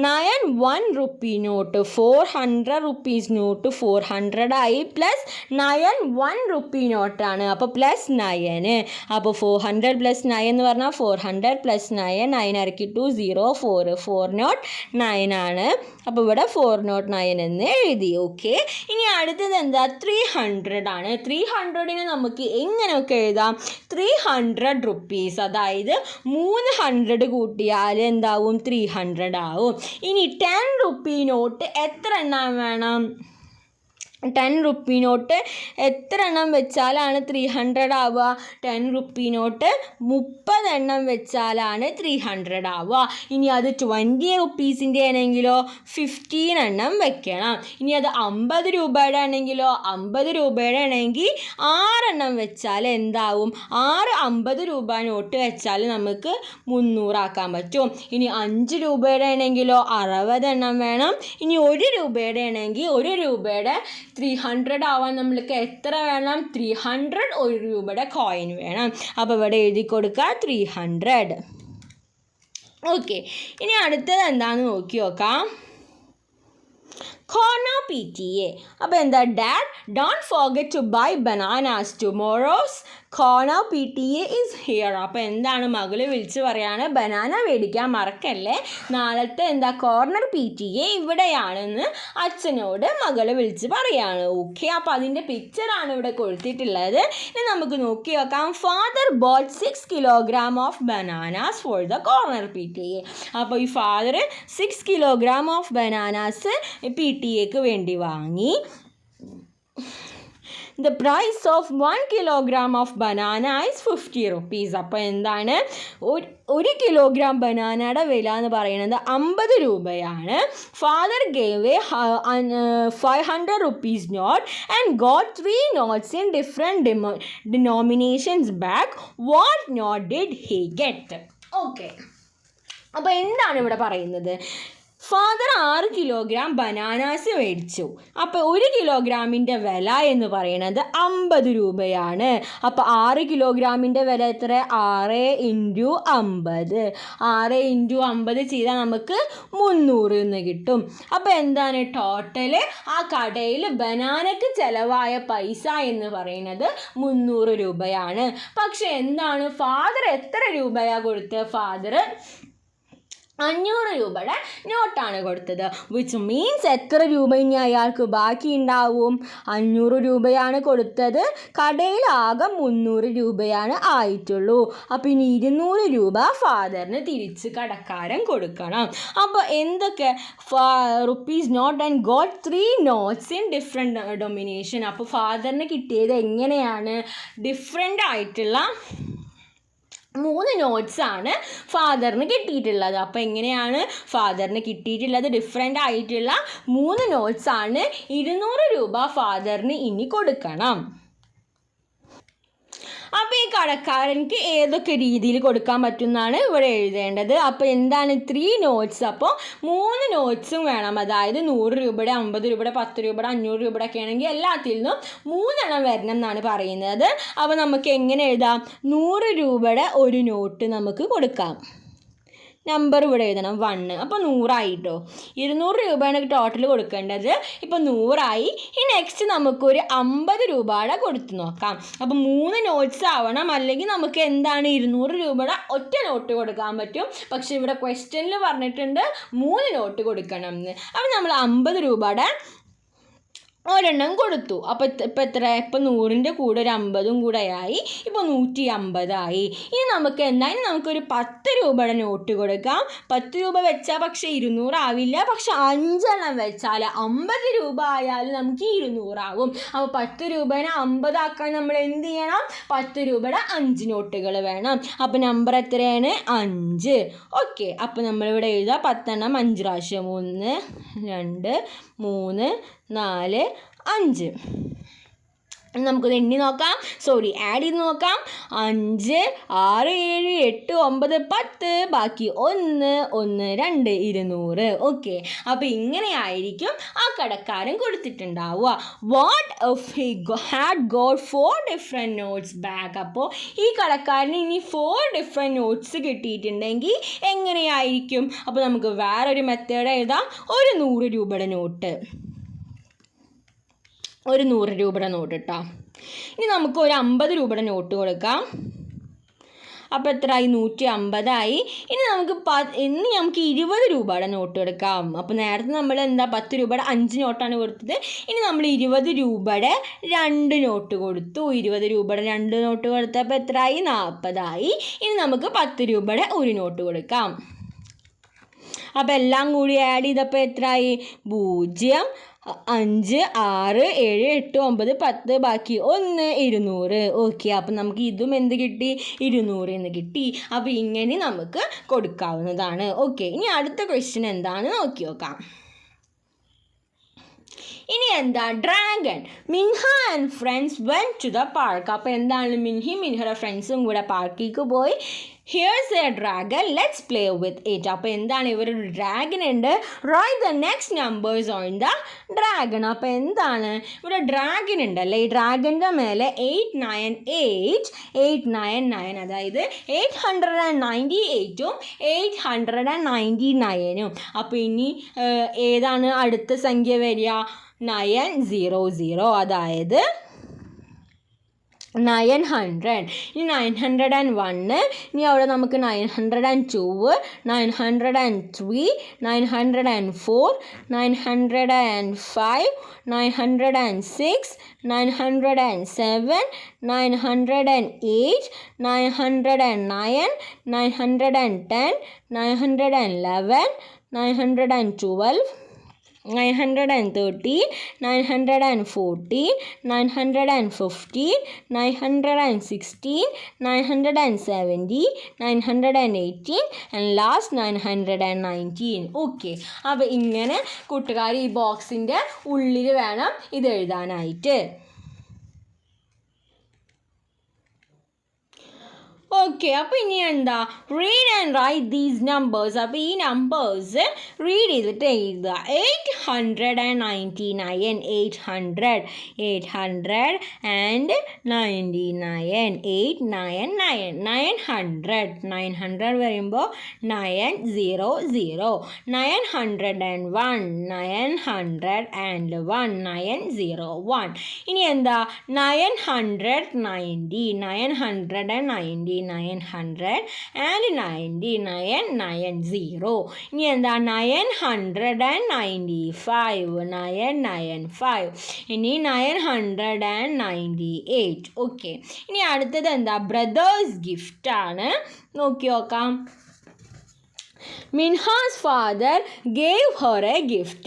Speaker 1: 9 1 rupee note? 400 rupees note 400 ആയി. പ്ലസ് 9 1 റുപ്പി നോട്ടാണ്. അപ്പോൾ പ്ലസ് 9. അപ്പോൾ 400 പ്ലസ് 9 എന്ന് പറഞ്ഞാൽ 400 പ്ലസ് 9 ഇറക്കിയിട്ടു 0 4 4 നോട്ട് 9 ആണ്. അപ്പോൾ ഇവിടെ 4 നോട്ട് 9 എന്ന് എഴുതി. ഓക്കെ, ഇനി അടുത്തത് എന്താ? 300 ആണ്. 300നെ നമുക്ക് എങ്ങനെയൊക്കെ എഴുതാം? 300 റുപ്പീസ്, അതായത് 300 കൂട്ടിയാൽ എന്താവും? 300 ആവും. ഇനി 10 റുപ്പി നോട്ട് എത്ര എണ്ണം വേണം? 10 റുപ്പി നോട്ട് എത്ര എണ്ണം വെച്ചാലാണ് 300 ആവുക? 10 റുപ്പി നോട്ട് 30 എണ്ണം വെച്ചാലാണ് 300 ആവുക. ഇനി അത് 20 റുപ്പീസിൻ്റെ ആണെങ്കിലോ 15 എണ്ണം വെക്കണം. ഇനി അത് 50 രൂപയുടെ ആണെങ്കിലോ 50 രൂപയുടെ ആണെങ്കിൽ 6 എണ്ണം വെച്ചാൽ എന്താവും? 6 50 രൂപ നോട്ട് വെച്ചാൽ നമുക്ക് 300 ആക്കാൻ പറ്റും. ഇനി 5 രൂപയുടെ ആണെങ്കിലോ 60 എണ്ണം വേണം. ഇനി 1 രൂപയുടെ ആണെങ്കിൽ 1 രൂപയുടെ 300 ആവാൻ നമ്മൾക്ക് എത്ര വേണം? 300 1 രൂപയുടെ കോയിൻ വേണം. അപ്പോൾ ഇവിടെ എഴുതി കൊടുക്കുക 300. ഓക്കെ, ഇനി അടുത്തത് എന്താണെന്ന് നോക്കി നോക്കാം. Corner PTA. അപ്പോൾ എന്താ? Dad, don't forget to buy bananas. Tomorrow's corner PTA is here. അപ്പോൾ എന്താണ്? മകള് വിളിച്ച് പറയാണ് ബനാന മേടിക്കാൻ മറക്കല്ലേ, നാളത്തെ എന്താ കോർണർ PTA ഇവിടെയാണെന്ന് അച്ഛനോട് മകള് വിളിച്ച് പറയാണ്. ഓക്കെ, അപ്പോൾ അതിൻ്റെ പിക്ചറാണ് ഇവിടെ കൊടുത്തിട്ടുള്ളത്. ഇനി നമുക്ക് നോക്കി നോക്കാം. Father boat 6 kilogram of bananas for the corner PTA. അപ്പോൾ ഈ father 6 kilogram of bananas PTA വേണ്ടി വാങ്ങി. The price of 1 kilogram of banana is 50 rupees. അപ്പോൾ എന്താണ്? 1 കിലോഗ്രാം ബനാനയുടെ വില എന്ന് പറയുന്നത് 50 രൂപയാണ്. Father gave A 500 rupees note and got 3 notes in different denominations back. What note did he get? Okay, അപ്പോൾ എന്താണ് ഇവിടെ പറയുന്നത്? ഫാദർ 6 കിലോഗ്രാം ബനാനാസ് മേടിച്ചു. അപ്പോൾ 1 കിലോഗ്രാമിൻ്റെ വില എന്ന് പറയുന്നത് 50 രൂപയാണ്. അപ്പോൾ 6 കിലോഗ്രാമിൻ്റെ വില എത്ര? 6 × 50. 6 × 50 ചെയ്താൽ നമുക്ക് 300 എന്ന് കിട്ടും. അപ്പോൾ എന്താണ് ടോട്ടൽ ആ കടയിൽ ബനാനയ്ക്ക് ചിലവായ പൈസ എന്ന് പറയുന്നത് 300 രൂപയാണ്. പക്ഷെ എന്താണ് ഫാദർ എത്ര രൂപയാണ് കൊടുത്തത്? ഫാദർ 500 രൂപയുടെ നോട്ടാണ് കൊടുത്തത്. വിച്ച് മീൻസ് എത്ര രൂപ ഇനി അയാൾക്ക് ബാക്കി ഉണ്ടാവും? 500 രൂപയാണ് കൊടുത്തത്, കടയിൽ ആകെ 300 രൂപയാണ് ആയിട്ടുള്ളൂ. അപ്പോൾ ഇനി 200 രൂപ ഫാദറിന് തിരിച്ച് കടക്കാരൻ കൊടുക്കണം. അപ്പോൾ എന്തൊക്കെ? Rupees note and got 3 notes in different domination. അപ്പോൾ ഫാദറിന് കിട്ടിയത് എങ്ങനെയാണ്? ഡിഫറെൻ്റ് ആയിട്ടുള്ള 3 നോട്ട്സാണ് ഫാദറിന് കിട്ടിയിട്ടുള്ളത്. അപ്പോൾ എങ്ങനെയാണ് ഫാദറിന് കിട്ടിയിട്ടുള്ളത്? ഡിഫറെൻ്റ് ആയിട്ടുള്ള 3 നോട്ട്സാണ്. 200 രൂപ ഫാദറിന് ഇനി കൊടുക്കണം. അപ്പോൾ ഈ കടക്കാരൻക്ക് ഏതൊക്കെ രീതിയിൽ കൊടുക്കാൻ പറ്റുമെന്നാണ് ഇവിടെ എഴുതേണ്ടത്. അപ്പോൾ എന്താണ് 3 നോട്ട്സ്, അപ്പോൾ 3 നോട്ട്സും വേണം. അതായത് 100 രൂപയുടെ, 50 രൂപയുടെ, 10 രൂപയുടെ, 500 രൂപയുടെ ഒക്കെ ആണെങ്കിൽ എല്ലാത്തിൽ നിന്നും 3 എണ്ണം വരണം എന്നാണ് പറയുന്നത്. അപ്പോൾ നമുക്ക് എങ്ങനെ എഴുതാം? 100 രൂപയുടെ ഒരു നോട്ട് നമുക്ക് കൊടുക്കാം. നമ്പർ ഇവിടെ എഴുതണം 1. അപ്പോൾ 100 ആയിട്ടോ. 200 രൂപയാണ് ടോട്ടൽ കൊടുക്കേണ്ടത്. ഇപ്പോൾ 100 ആയി. ഈ നെക്സ്റ്റ് നമുക്കൊരു 50 രൂപയുടെ കൊടുത്തു നോക്കാം. അപ്പോൾ 3 നോട്ട്സ് ആവണം, അല്ലെങ്കിൽ നമുക്ക് എന്താണ് 200 രൂപയുടെ ഒറ്റ നോട്ട് കൊടുക്കാൻ പറ്റും. പക്ഷെ ഇവിടെ ക്വസ്റ്റ്യനിൽ പറഞ്ഞിട്ടുണ്ട് 3 നോട്ട് കൊടുക്കണം എന്ന്. അപ്പോൾ നമ്മൾ 50 രൂപയുടെ ഒരെണ്ണം കൊടുത്തു. അപ്പോൾ ഇപ്പം എത്ര? ഇപ്പം 100ൻ്റെ കൂടെ ഒരു 50ഉം കൂടെ ആയി. ഇപ്പോൾ 150 ആയി. ഇനി നമുക്ക് എന്തായാലും നമുക്കൊരു 10 രൂപയുടെ നോട്ട് കൊടുക്കാം. 10 രൂപ വെച്ചാൽ പക്ഷേ 200 ആവില്ല. പക്ഷെ 5 എണ്ണം വെച്ചാൽ 50 രൂപ ആയാലും നമുക്ക് 200 ആവും. അപ്പോൾ 10 രൂപേനെ 50 ആക്കാൻ നമ്മൾ എന്ത് ചെയ്യണം? 10 രൂപയുടെ 5 നോട്ടുകൾ വേണം. അപ്പോൾ നമ്പർ എത്രയാണ്? 5. ഓക്കെ. അപ്പോൾ നമ്മളിവിടെ എഴുതാം 10 എണ്ണം 5 പ്രാവശ്യം. 1 2 3 4 5. നമുക്കത് എണ്ണി നോക്കാം, ആഡ് ചെയ്ത് നോക്കാം. 5 6 7 8 9 10, ബാക്കി 1 1 2 200. ഓക്കെ. അപ്പോൾ ഇങ്ങനെയായിരിക്കും ആ കടക്കാരൻ കൊടുത്തിട്ടുണ്ടാവുക. What if he had got 4 different notes back? അപ്പോൾ ഈ കടക്കാരന് ഇനി 4 ഡിഫറെൻറ്റ് നോട്ട്സ് കിട്ടിയിട്ടുണ്ടെങ്കിൽ എങ്ങനെയായിരിക്കും? അപ്പോൾ നമുക്ക് വേറൊരു മെത്തേഡ് എഴുതാം. ഒരു 100 രൂപയുടെ നോട്ട്, ഒരു 100 രൂപയുടെ നോട്ട് കേട്ടോ. ഇനി നമുക്ക് ഒരു 50 രൂപയുടെ നോട്ട് കൊടുക്കാം. അപ്പോൾ എത്രയായി? 150 ആയി. ഇനി നമുക്ക് 20 രൂപയുടെ നോട്ട് കൊടുക്കാം. അപ്പോൾ നേരത്തെ നമ്മൾ എന്താ 10 രൂപയുടെ 5 നോട്ടാണ് കൊടുത്തത്. ഇനി നമ്മൾ 20 രൂപയുടെ 2 നോട്ട് കൊടുത്തു. 20 രൂപയുടെ 2 നോട്ട് കൊടുത്തപ്പോൾ എത്രയായി? 40 ആയി. ഇനി നമുക്ക് 10 രൂപയുടെ ഒരു നോട്ട് കൊടുക്കാം. അപ്പോൾ എല്ലാം കൂടി ആഡ് ചെയ്തപ്പോൾ എത്രയായി? 0 5 6 7 8 9 10, ബാക്കി 1 200. ഓക്കെ. അപ്പം നമുക്ക് ഇതും എന്ത് കിട്ടി? 200 എന്ന് കിട്ടി. അപ്പോൾ ഇങ്ങനെ നമുക്ക് കൊടുക്കാവുന്നതാണ്. ഓക്കെ. ഇനി അടുത്ത ക്വസ്റ്റ്യൻ എന്താണെന്ന് നോക്കി നോക്കാം. ഇനി എന്താ? Dragon. Minha and friends went to the park. അപ്പോൾ എന്താണ്? മിൻഹയുടെ ഫ്രണ്ട്സും കൂടെ പാർക്കിലേക്ക് പോയി. Here's a dragon, let's play with it. അപ്പോൾ എന്താണ്? ഇവരൊരു ഡ്രാഗൺ ഉണ്ട്. Write the next numbers on the dragon. അപ്പോൾ എന്താണ്? ഇവിടെ ഡ്രാഗൺ ഉണ്ടല്ലേ. ഈ ഡ്രാഗൻ്റെ മേലെ 8 9 8 8 9 9, അതായത് 898ഉം 899ഉം. അപ്പോൾ ഇനി ഏതാണ് അടുത്ത സംഖ്യ വരിക? 900, അതായത് 900. ഇനി 901. ഇനി അവിടെ നമുക്ക് 902, 903, 904, 905, 906, 907, 908, 909, 910, 911, 912, 913, 914, 915, 916, 917, 918 ആൻഡ് ലാസ്റ്റ് 919. ഓക്കെ. അപ്പോൾ ഇങ്ങനെ കൂട്ടുകാർ ഈ ബോക്സിൻ്റെ ഉള്ളിൽ വേണം ഇത് എഴുതാനായിട്ട്. ഓക്കെ. അപ്പോൾ ഇനി എന്താ? Read and write these numbers. അപ്പോൾ ഈ നമ്പേഴ്സ് റീഡ് ചെയ്തിട്ട് എഴുതുക. 899, 800, 899, 899, 900, 900 വരുമ്പോൾ 900, 901, 901, 901. ഇനി എന്താ? 990, 990, 900 and 990. ഇനി എന്താ? 995, 995. ഇനി 998. ഓക്കെ. ഇനി അടുത്തത് എന്താ? ബ്രദേഴ്സ് ഗിഫ്റ്റ് ആണ്. നോക്കി നോക്കാം. Minha's father gave her a gift.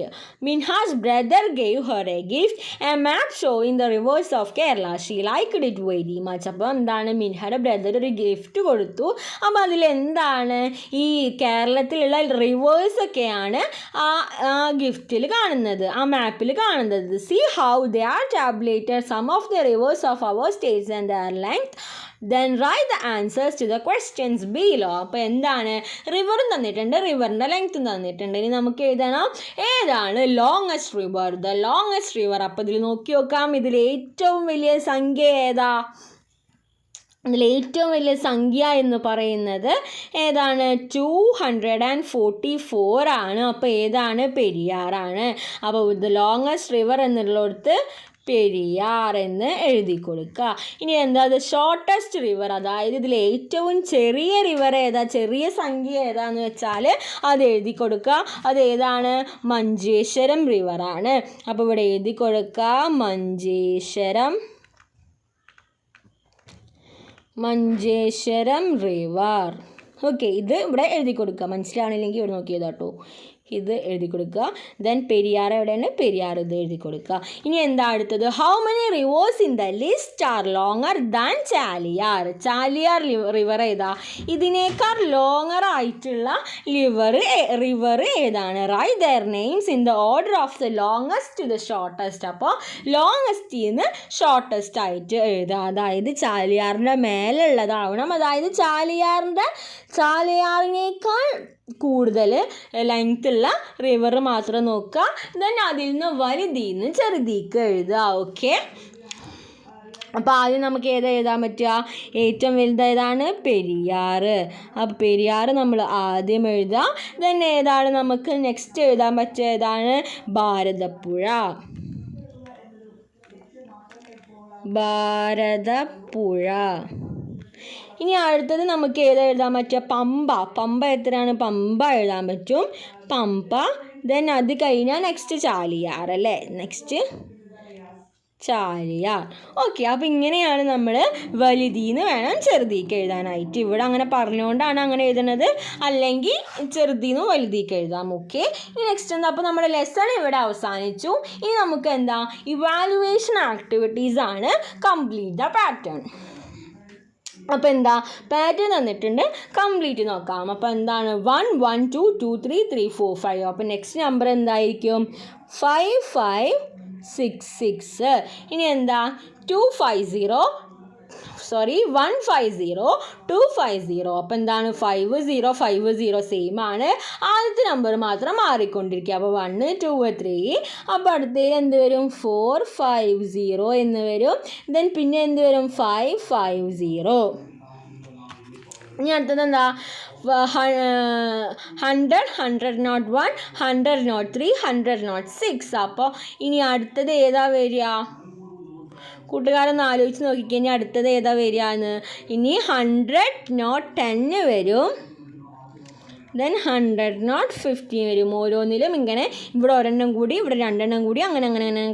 Speaker 1: Minha's brother gave her a gift, a map showing the rivers of Kerala. She liked it very much. അപ്പോൾ എന്താണ്? മിൻഹയുടെ ബ്രദർ ഒരു ഗിഫ്റ്റ് കൊടുത്തു. അപ്പോൾ അതിലെന്താണ്? ഈ കേരളത്തിലുള്ള റിവേഴ്സൊക്കെയാണ് ആ ഗിഫ്റ്റിൽ കാണുന്നത്, ആ മാപ്പിൽ കാണുന്നത്. See how they are tabulated some of the rivers of our states and their length. Then write the answers to the questions below. അപ്പോൾ എന്താണ്, റിവറും തന്നിട്ടുണ്ട്, റിവറിൻ്റെ ലെങ്ത്തും തന്നിട്ടുണ്ട്. ഇനി നമുക്ക് എഴുതണം ഏതാണ് longest river. The longest river. അപ്പോൾ ഇതിൽ നോക്കി നോക്കാം, ഇതിൽ ഏറ്റവും വലിയ സംഖ്യ ഏതാ? അതിൽ ഏറ്റവും വലിയ സംഖ്യ എന്ന് പറയുന്നത് ഏതാണ്? 244 ആണ്. അപ്പോൾ ഏതാണ്? പെരിയാറാണ്. അപ്പോൾ ദ ലോങ്ങസ്റ്റ് റിവർ എന്നുള്ളിടത്ത് പെരിയാർ എന്ന് എഴുതി കൊടുക്കുക. ഇനി എന്താ ദ ഷോർട്ടസ്റ്റ് റിവർ, അതായത് ഇതിൽ ഏറ്റവും ചെറിയ റിവർ ഏതാ, ചെറിയ സംഖ്യ ഏതാന്ന് വെച്ചാൽ അത് എഴുതി കൊടുക്കുക. അത് ഏതാണ്? മഞ്ചേശ്വരം റിവറാണ്. അപ്പോൾ ഇവിടെ എഴുതി കൊടുക്കുക മഞ്ചേശ്വരം റിവർ. ഓക്കെ, ഇത് ഇവിടെ എഴുതി കൊടുക്കുക. മനസ്സിലാണില്ലെങ്കിൽ ഇവിടെ നോക്കിയതാട്ടോ, ഇത് എഴുതി കൊടുക്കുക. ദെൻ പെരിയാർ എവിടെയാണ്? പെരിയാർ ഇത് എഴുതി കൊടുക്കുക. ഇനി എന്താ അടുത്തത്? How many rivers in the list are longer than Chaliyar. Chaliyar river ഏതാ? ഇതിനേക്കാൾ ലോങ്ങർ ആയിട്ടുള്ള റിവർ ഏതാണ്? Write their names in the order of the longest to the shortest. അപ്പോൾ ലോങ്ങസ്റ്റിൽ നിന്ന് ഷോർട്ടസ്റ്റ് ആയിട്ട് എഴുതുക. അതായത് ചാലിയാറിൻ്റെ മേലുള്ളതാവണം. അതായത് ചാലിയാറിനേക്കാൾ കൂടുതൽ ലെങ്ത്തുള്ള റിവർ മാത്രം നോക്കുക. ദെൻ അതിൽ നിന്ന് വലുതീന്ന് ചെറുതീക്ക് എഴുതുക. ഓക്കെ, അപ്പോൾ ആദ്യം നമുക്ക് ഏതാ എഴുതാൻ പറ്റുക? ഏറ്റവും വലുത് ഏതാണ്? പെരിയാർ. അപ്പോൾ പെരിയാർ നമ്മൾ ആദ്യം എഴുതുക. ദെൻ ഏതാണ് നമുക്ക് നെക്സ്റ്റ് എഴുതാൻ പറ്റുക? ഏതാണ്? ഭാരതപ്പുഴ. ഇനി അടുത്തത് നമുക്ക് ഏതാ എഴുതാൻ പറ്റുക? പമ്പ എത്രയാണ്? പമ്പ എഴുതാൻ പറ്റും. പമ്പ. ദെൻ അത് കഴിഞ്ഞാൽ നെക്സ്റ്റ് ചാലിയാർ അല്ലേ? നെക്സ്റ്റ് ചാലിയാർ. ഓക്കെ, അപ്പോൾ ഇങ്ങനെയാണ് നമ്മൾ വലുതീന്ന് വേണം ചെറുതീക്ക് എഴുതാനായിട്ട്. ഇവിടെ അങ്ങനെ പറഞ്ഞുകൊണ്ടാണ് അങ്ങനെ എഴുതുന്നത്, അല്ലെങ്കിൽ ചെറുതീന്ന് വലുതീക്ക് എഴുതാം. ഓക്കെ, ഇനി നെക്സ്റ്റ് എന്താ? അപ്പോൾ നമ്മുടെ ലെസൺ ഇവിടെ അവസാനിച്ചു. ഇനി നമുക്ക് എന്താ? ഇവാലുവേഷൻ ആക്ടിവിറ്റീസ് ആണ്. Complete the pattern. അപ്പോൾ എന്താ? പാറ്റേൺ തന്നിട്ടുണ്ട്, കംപ്ലീറ്റ് നോക്കാം. അപ്പോൾ എന്താണ്? 1 1 2 2 3 3 4 5. അപ്പോൾ നെക്സ്റ്റ് നമ്പർ എന്തായിരിക്കും? 5 5 6 6. ഇനി എന്താ? 150 250. അപ്പോൾ എന്താണ്? 5 0 5 0 സെയിം ആണ്. ആദ്യത്തെ നമ്പർ മാത്രം മാറിക്കൊണ്ടിരിക്കുക. അപ്പോൾ 1 2 3. അപ്പോൾ അടുത്തതിൽ എന്ത് വരും? 4 5 0 എന്ന് വരും. ദെൻ പിന്നെ എന്ത് വരും? 5 5 0. ഇനി അടുത്തത് എന്താ? 100 101 103 106. അപ്പോൾ ഇനി അടുത്തത് ഏതാ വരിക? കൂട്ടുകാരൊന്ന് ആലോചിച്ച് നോക്കിക്കഴിഞ്ഞാൽ അടുത്തത് ഏതാ വരികയെന്ന്. ഇനി 110 വരും. ദെൻ 115 വരും. ഓരോന്നിലും ഇങ്ങനെ ഇവിടെ ഒരെണ്ണം കൂടി ഇവിടെ രണ്ടെണ്ണം കൂടി അങ്ങനെ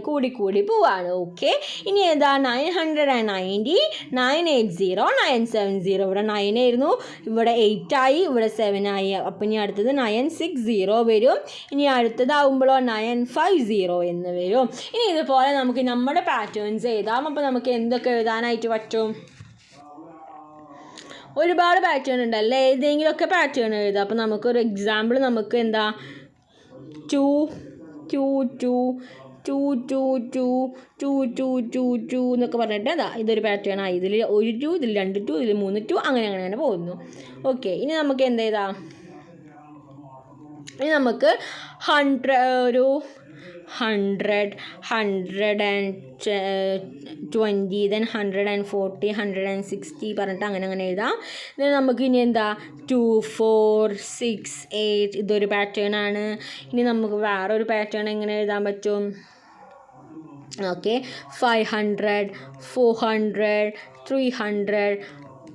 Speaker 1: കൂടി പോവാണ്. ഓക്കെ, ഇനി ഏതാ? 990 980 970. ഇവിടെ 9 ആയിരുന്നു, ഇവിടെ 8 ആയി, ഇവിടെ 7 ആയി. അപ്പം ഇനി അടുത്തത് 960 വരും. ഇനി അടുത്തതാവുമ്പോഴോ 950 എന്ന് വരും. ഇനി ഇതുപോലെ നമുക്ക് നമ്മുടെ പാറ്റേൺസ് എഴുതാം. അപ്പോൾ നമുക്ക് എന്തൊക്കെ എഴുതാനായിട്ട് പറ്റും? ഒരുപാട് പാറ്റേൺ ഉണ്ടല്ലേ, ഏതെങ്കിലുമൊക്കെ പാറ്റേൺ എഴുതാം. അപ്പോൾ നമുക്കൊരു എക്സാമ്പിൾ നമുക്ക് എന്താ? 2 2 2 2 2 2 2 2 2 2 എന്നൊക്കെ പറഞ്ഞിട്ട് അതാ ഇതൊരു പാറ്റേൺ ആയി. ഇതിൽ 1 2, ഇതിൽ 2 2, ഇതിൽ 3 2, അങ്ങനെ പോകുന്നു. ഓക്കെ, ഇനി നമുക്ക് എന്ത് ചെയ്താം? ഇനി നമുക്ക് 100 120 ദെൻ 140 160 പറഞ്ഞിട്ട് അങ്ങനെ എഴുതാം. ദെൻ നമുക്ക് ഇനി എന്താ? 2 4 6 8 ഇതൊരു പാറ്റേൺ ആണ്. ഇനി നമുക്ക് വേറൊരു പാറ്റേൺ എങ്ങനെ എഴുതാൻ പറ്റും? ഓക്കെ, 500 400 300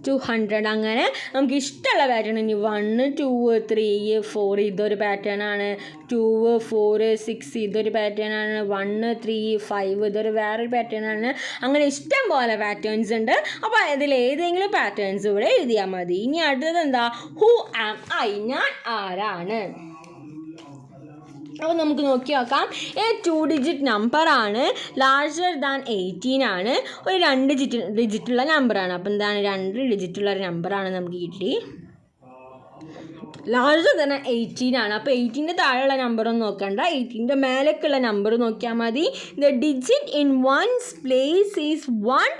Speaker 1: 200 അങ്ങനെ നമുക്ക് ഇഷ്ടമുള്ള പാറ്റേൺ. ഇനി 1 2 3 4 ഇതൊരു പാറ്റേൺ ആണ്. 2 4 6 ഇതൊരു പാറ്റേൺ ആണ്. 1 3 5 ഇതൊരു വേറൊരു പാറ്റേൺ ആണ്. അങ്ങനെ ഇഷ്ടം പോലെ പാറ്റേൺസ് ഉണ്ട്. അപ്പോൾ ഇതിൽ ഏതെങ്കിലും പാറ്റേൺസ് ഇവിടെ എഴുതിയാൽ മതി. ഇനി അടുത്തത് എന്താ? ഹൂ ആം ഐ, ഞാൻ ആരാണ്. അപ്പോൾ നമുക്ക് നോക്കി നോക്കാം. 2 ഡിജിറ്റ് നമ്പറാണ്, ലാർജർ ദാൻ 18 ആണ്, ഒരു 2 ഡിജിറ്റുള്ള നമ്പറാണ്. അപ്പോൾ എന്താണ്? 2 ഡിജിറ്റുള്ള ഒരു നമ്പറാണ് നമുക്ക് കിട്ടി. ലാർജർ ദാൻ 18 ആണ്. അപ്പോൾ 18ൻ്റെ താഴെയുള്ള നമ്പറൊന്നും നോക്കണ്ട, 18ൻ്റെ മേലേക്കുള്ള നമ്പർ നോക്കിയാൽ മതി. The digit in once place is 1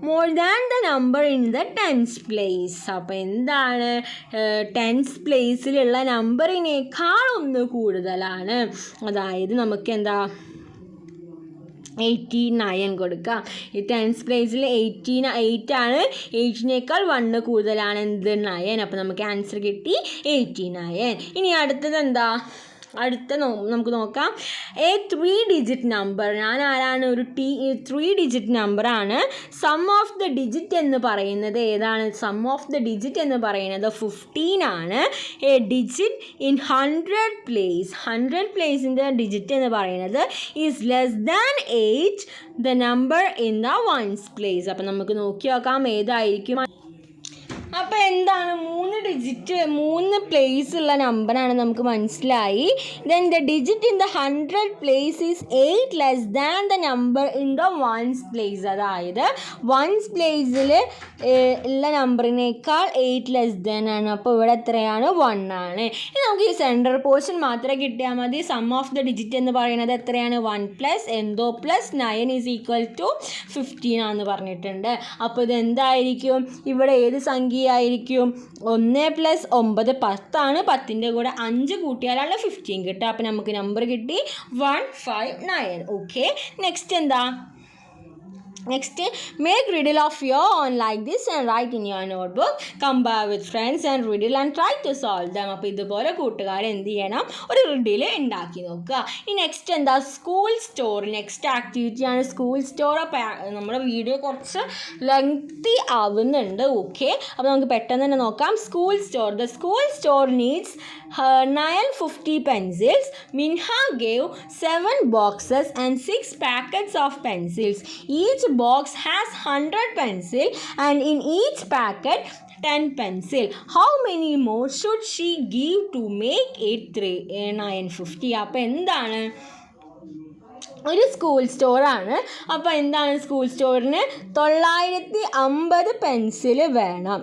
Speaker 1: more than the number in the tense place. അപ്പോൾ എന്താണ്, ടെൻസ് പ്ലേസിലുള്ള നമ്പറിനേക്കാൾ ഒന്ന് കൂടുതലാണ്. അതായത് നമുക്ക് എന്താ 89 കൊടുക്കാം. ഈ ടെൻസ് പ്ലേസിൽ 8 ആണ്, 8നേക്കാൾ 1 കൂടുതലാണ് എന്ത് 9. അപ്പോൾ നമുക്ക് ആൻസർ കിട്ടി 89. ഇനി അടുത്തത് എന്താ, നമുക്ക് നോക്കാം. A 3 digit number. ഞാൻ ആരാണ്, ഒരു 3 ഡിജിറ്റ് നമ്പറാണ്. സം ഓഫ് ദ ഡിജിറ്റ് എന്ന് പറയുന്നത് ഏതാണ്, സം ഓഫ് ദ ഡിജിറ്റ് എന്ന് പറയുന്നത് 15 ആണ്. എ ഡിജിറ്റ് ഇൻ 100 പ്ലേസ്, 100 പ്ലേസിൻ്റെ ഡിജിറ്റ് എന്ന് പറയുന്നത് is less than 8 the number in the ones place. അപ്പം നമുക്ക് നോക്കി നോക്കാം ഏതായിരിക്കും. അപ്പോൾ എന്താണ്, 3 ഡിജിറ്റ് 3 പ്ലേസ് ഉള്ള നമ്പറാണ് നമുക്ക് മനസ്സിലായി. Then the digit in the 100 place is 8 less than the number in the ones place. അതായത് വൺസ് പ്ലേസിൽ ഉള്ള നമ്പറിനേക്കാൾ 8 ലെസ് ദാൻ ആണ്. അപ്പോൾ ഇവിടെ എത്രയാണ്, 1 ആണ്. ഇനി നമുക്ക് ഈ സെൻറ്റർ പോർഷൻ മാത്രമേ കിട്ടിയാൽ മതി. സം ഓഫ് ദ ഡിജിറ്റ് എന്ന് പറയുന്നത് എത്രയാണ്, 1 പ്ലസ് എന്തോ പ്ലസ് 9 ഈസ് ഈക്വൽ ടു 15 ആണെന്ന് പറഞ്ഞിട്ടുണ്ട്. അപ്പോൾ ഇത് എന്തായിരിക്കും, ഇവിടെ ഏത് സംഖ്യ ആയിരിക്കും, 1 + 9 10 ആണ്. 10ൻ്റെ കൂടെ 5 കൂട്ടിയാലാണ് 15 കിട്ടുക. അപ്പോൾ നമുക്ക് നമ്പർ കിട്ടി 159. ഓക്കെ, നെക്സ്റ്റ് എന്താ, next make riddle of your own like this and write in your notebook. Compare with friends and riddle and try to solve them. അപ്പോൾ ഇതുപോലെ കൂട്ടുകാരെ എന്ത് ചെയ്യണം, ഒരു റിഡിൽ ഉണ്ടാക്കി നോക്കുക. ഈ നെക്സ്റ്റ് എന്താ, സ്കൂൾ സ്റ്റോർ. നെക്സ്റ്റ് ആക്ടിവിറ്റിയാണ് സ്കൂൾ സ്റ്റോർ. അപ്പോൾ നമ്മുടെ വീഡിയോ കുറച്ച് ലെങ്തി ആവുന്നുണ്ട്. ഓക്കെ, അപ്പോൾ നമുക്ക് പെട്ടെന്ന് തന്നെ നോക്കാം. School store. The school store needs 950 pencils. Minha gave 7 boxes and 6 packets of pencils. Each box has 100 pencils and in each packet 10 pencil. How many more should she give to make it 950? അപ്പോൾ എന്താണ്, ഒരു school സ്റ്റോറാണ്. അപ്പോൾ എന്താണ്, school സ്റ്റോറിന് 950 pencil വേണം.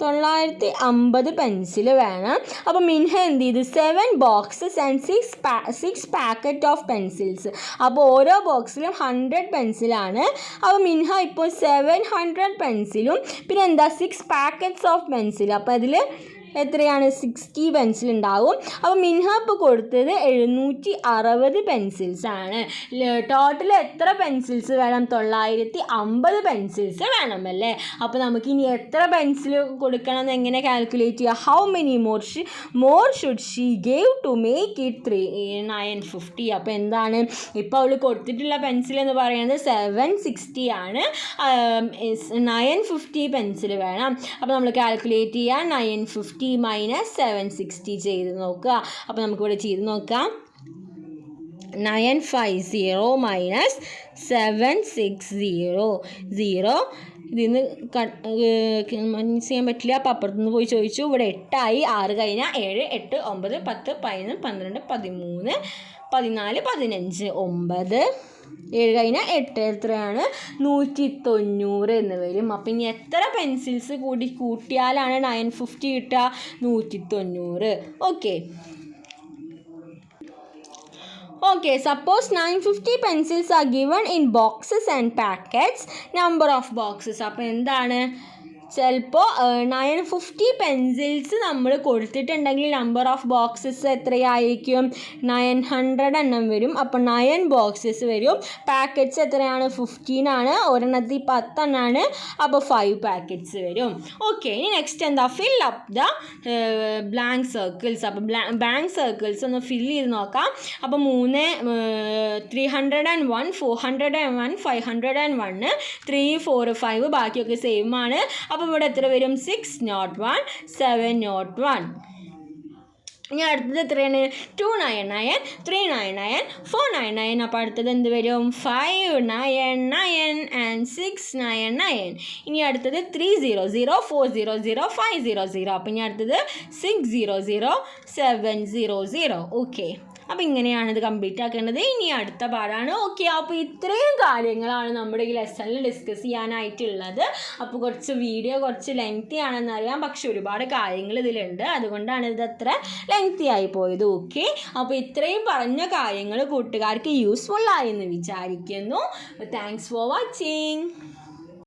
Speaker 1: 950 pencil വേണം. അപ്പോൾ മിൻഹ എന്ത് ചെയ്തു, 7 boxes and 6 packet of pencils. അപ്പോൾ ഓരോ ബോക്സിലും 100 പെൻസിലാണ്. അപ്പോൾ മിൻഹ ഇപ്പോൾ 700 പെൻസിലും പിന്നെ എന്താ 6 പാക്കറ്റ്സ് ഓഫ് പെൻസിൽ. അപ്പോൾ അതിൽ എത്രയാണ്, 60 പെൻസിൽ ഉണ്ടാവും. അപ്പോൾ മിൻഹ ഇപ്പോൾ കൊടുത്തത് 760 പെൻസിൽസ് ആണ്. ടോട്ടൽ എത്ര പെൻസിൽസ് വേണം, 950 പെൻസിൽസ് വേണമല്ലേ. അപ്പോൾ നമുക്ക് ഇനി എത്ര പെൻസിൽ കൊടുക്കണം എന്ന് എങ്ങനെ കാൽക്കുലേറ്റ് ചെയ്യുക, how many more should she gave to make it 950. അപ്പോൾ എന്താണ്, ഇപ്പോൾ അവൾ കൊടുത്തിട്ടുള്ള പെൻസിൽ എന്ന് പറയുന്നത് 760 ആണ്. 950 പെൻസിൽ വേണം. അപ്പോൾ നമ്മൾ കാൽക്കുലേറ്റ് ചെയ്യുക, 950 മൈനസ് 760 ചെയ്ത് നോക്കുക. അപ്പോൾ നമുക്കിവിടെ ചെയ്ത് നോക്കാം. 950 മൈനസ് 760 0. ഇതിന്ന് മൈനസ് ചെയ്യാൻ പറ്റില്ല. അപ്പോൾ അപ്പുറത്തുനിന്ന് പോയി ചോദിച്ചു. ഇവിടെ 8 ആയി. 6 കഴിഞ്ഞാൽ 7, 8, 9, 10, 11, 12, 13, 14, 15, 9, 7 കഴിഞ്ഞാൽ 8 എത്രയാണ്, 190 എന്ന് വരും. അപ്പം ഇനി എത്ര പെൻസിൽസ് കൂട്ടിയാലാണ് 950 കിട്ടുക, 190. Okay, suppose 950 pencils are given in boxes and packets. Number of boxes. അപ്പോൾ എന്താണ്, ചിലപ്പോൾ 950 പെൻസിൽസ് നമ്മൾ കൊടുത്തിട്ടുണ്ടെങ്കിൽ നമ്പർ ഓഫ് ബോക്സസ് എത്രയായിരിക്കും, 900 എണ്ണം വരും. അപ്പോൾ 9 ബോക്സസ് വരും. പാക്കറ്റ്സ് എത്രയാണ്, 15 ആണ്. ഒരെണ്ണത്തിൽ 10 എണ്ണമാണ്. അപ്പോൾ 5 പാക്കറ്റ്സ് വരും. ഓക്കെ, ഇനി നെക്സ്റ്റ് എന്താ, fill up the blank circles. അപ്പോൾ ബ്ലാങ്ക് സർക്കിൾസ് ഒന്ന് ഫിൽ ചെയ്ത് നോക്കാം. അപ്പോൾ 301, 401, 501, 3, 4, 5 ബാക്കിയൊക്കെ സെയിം ആണ്. അപ്പോൾ ഇവിടെ എത്ര വരും, 601, 701. ഇനി അടുത്തത് എത്രയാണ്, 299, 399, 499. അപ്പോൾ അടുത്തത് എന്ത് വരും, 599 and 699. ഇനി അടുത്തത് 300, 400, 500. അപ്പോൾ ഇനി അടുത്തത് 600, 700. ഓക്കെ, അപ്പോൾ ഇങ്ങനെയാണ് ഇത് കംപ്ലീറ്റ് ആക്കേണ്ടത്. ഇനി അടുത്ത പാഠമാണ്. ഓക്കെ, അപ്പോൾ ഇത്രയും കാര്യങ്ങളാണ് നമ്മുടെ ഈ ലെസണിൽ ഡിസ്കസ് ചെയ്യാനായിട്ടുള്ളത്. അപ്പോൾ വീഡിയോ കുറച്ച് ലെങ്തി ആണെന്നറിയാം, പക്ഷെ ഒരുപാട് കാര്യങ്ങൾ ഇതിലുണ്ട്, അതുകൊണ്ടാണ് ഇത് അത്ര ലെങ്തി ആയി പോയത്. ഓക്കെ, അപ്പോൾ ഇത്രയും പറഞ്ഞ കാര്യങ്ങൾ കൂട്ടുകാർക്ക് യൂസ്ഫുൾ ആയെന്ന് വിചാരിക്കുന്നു. Thanks for watching.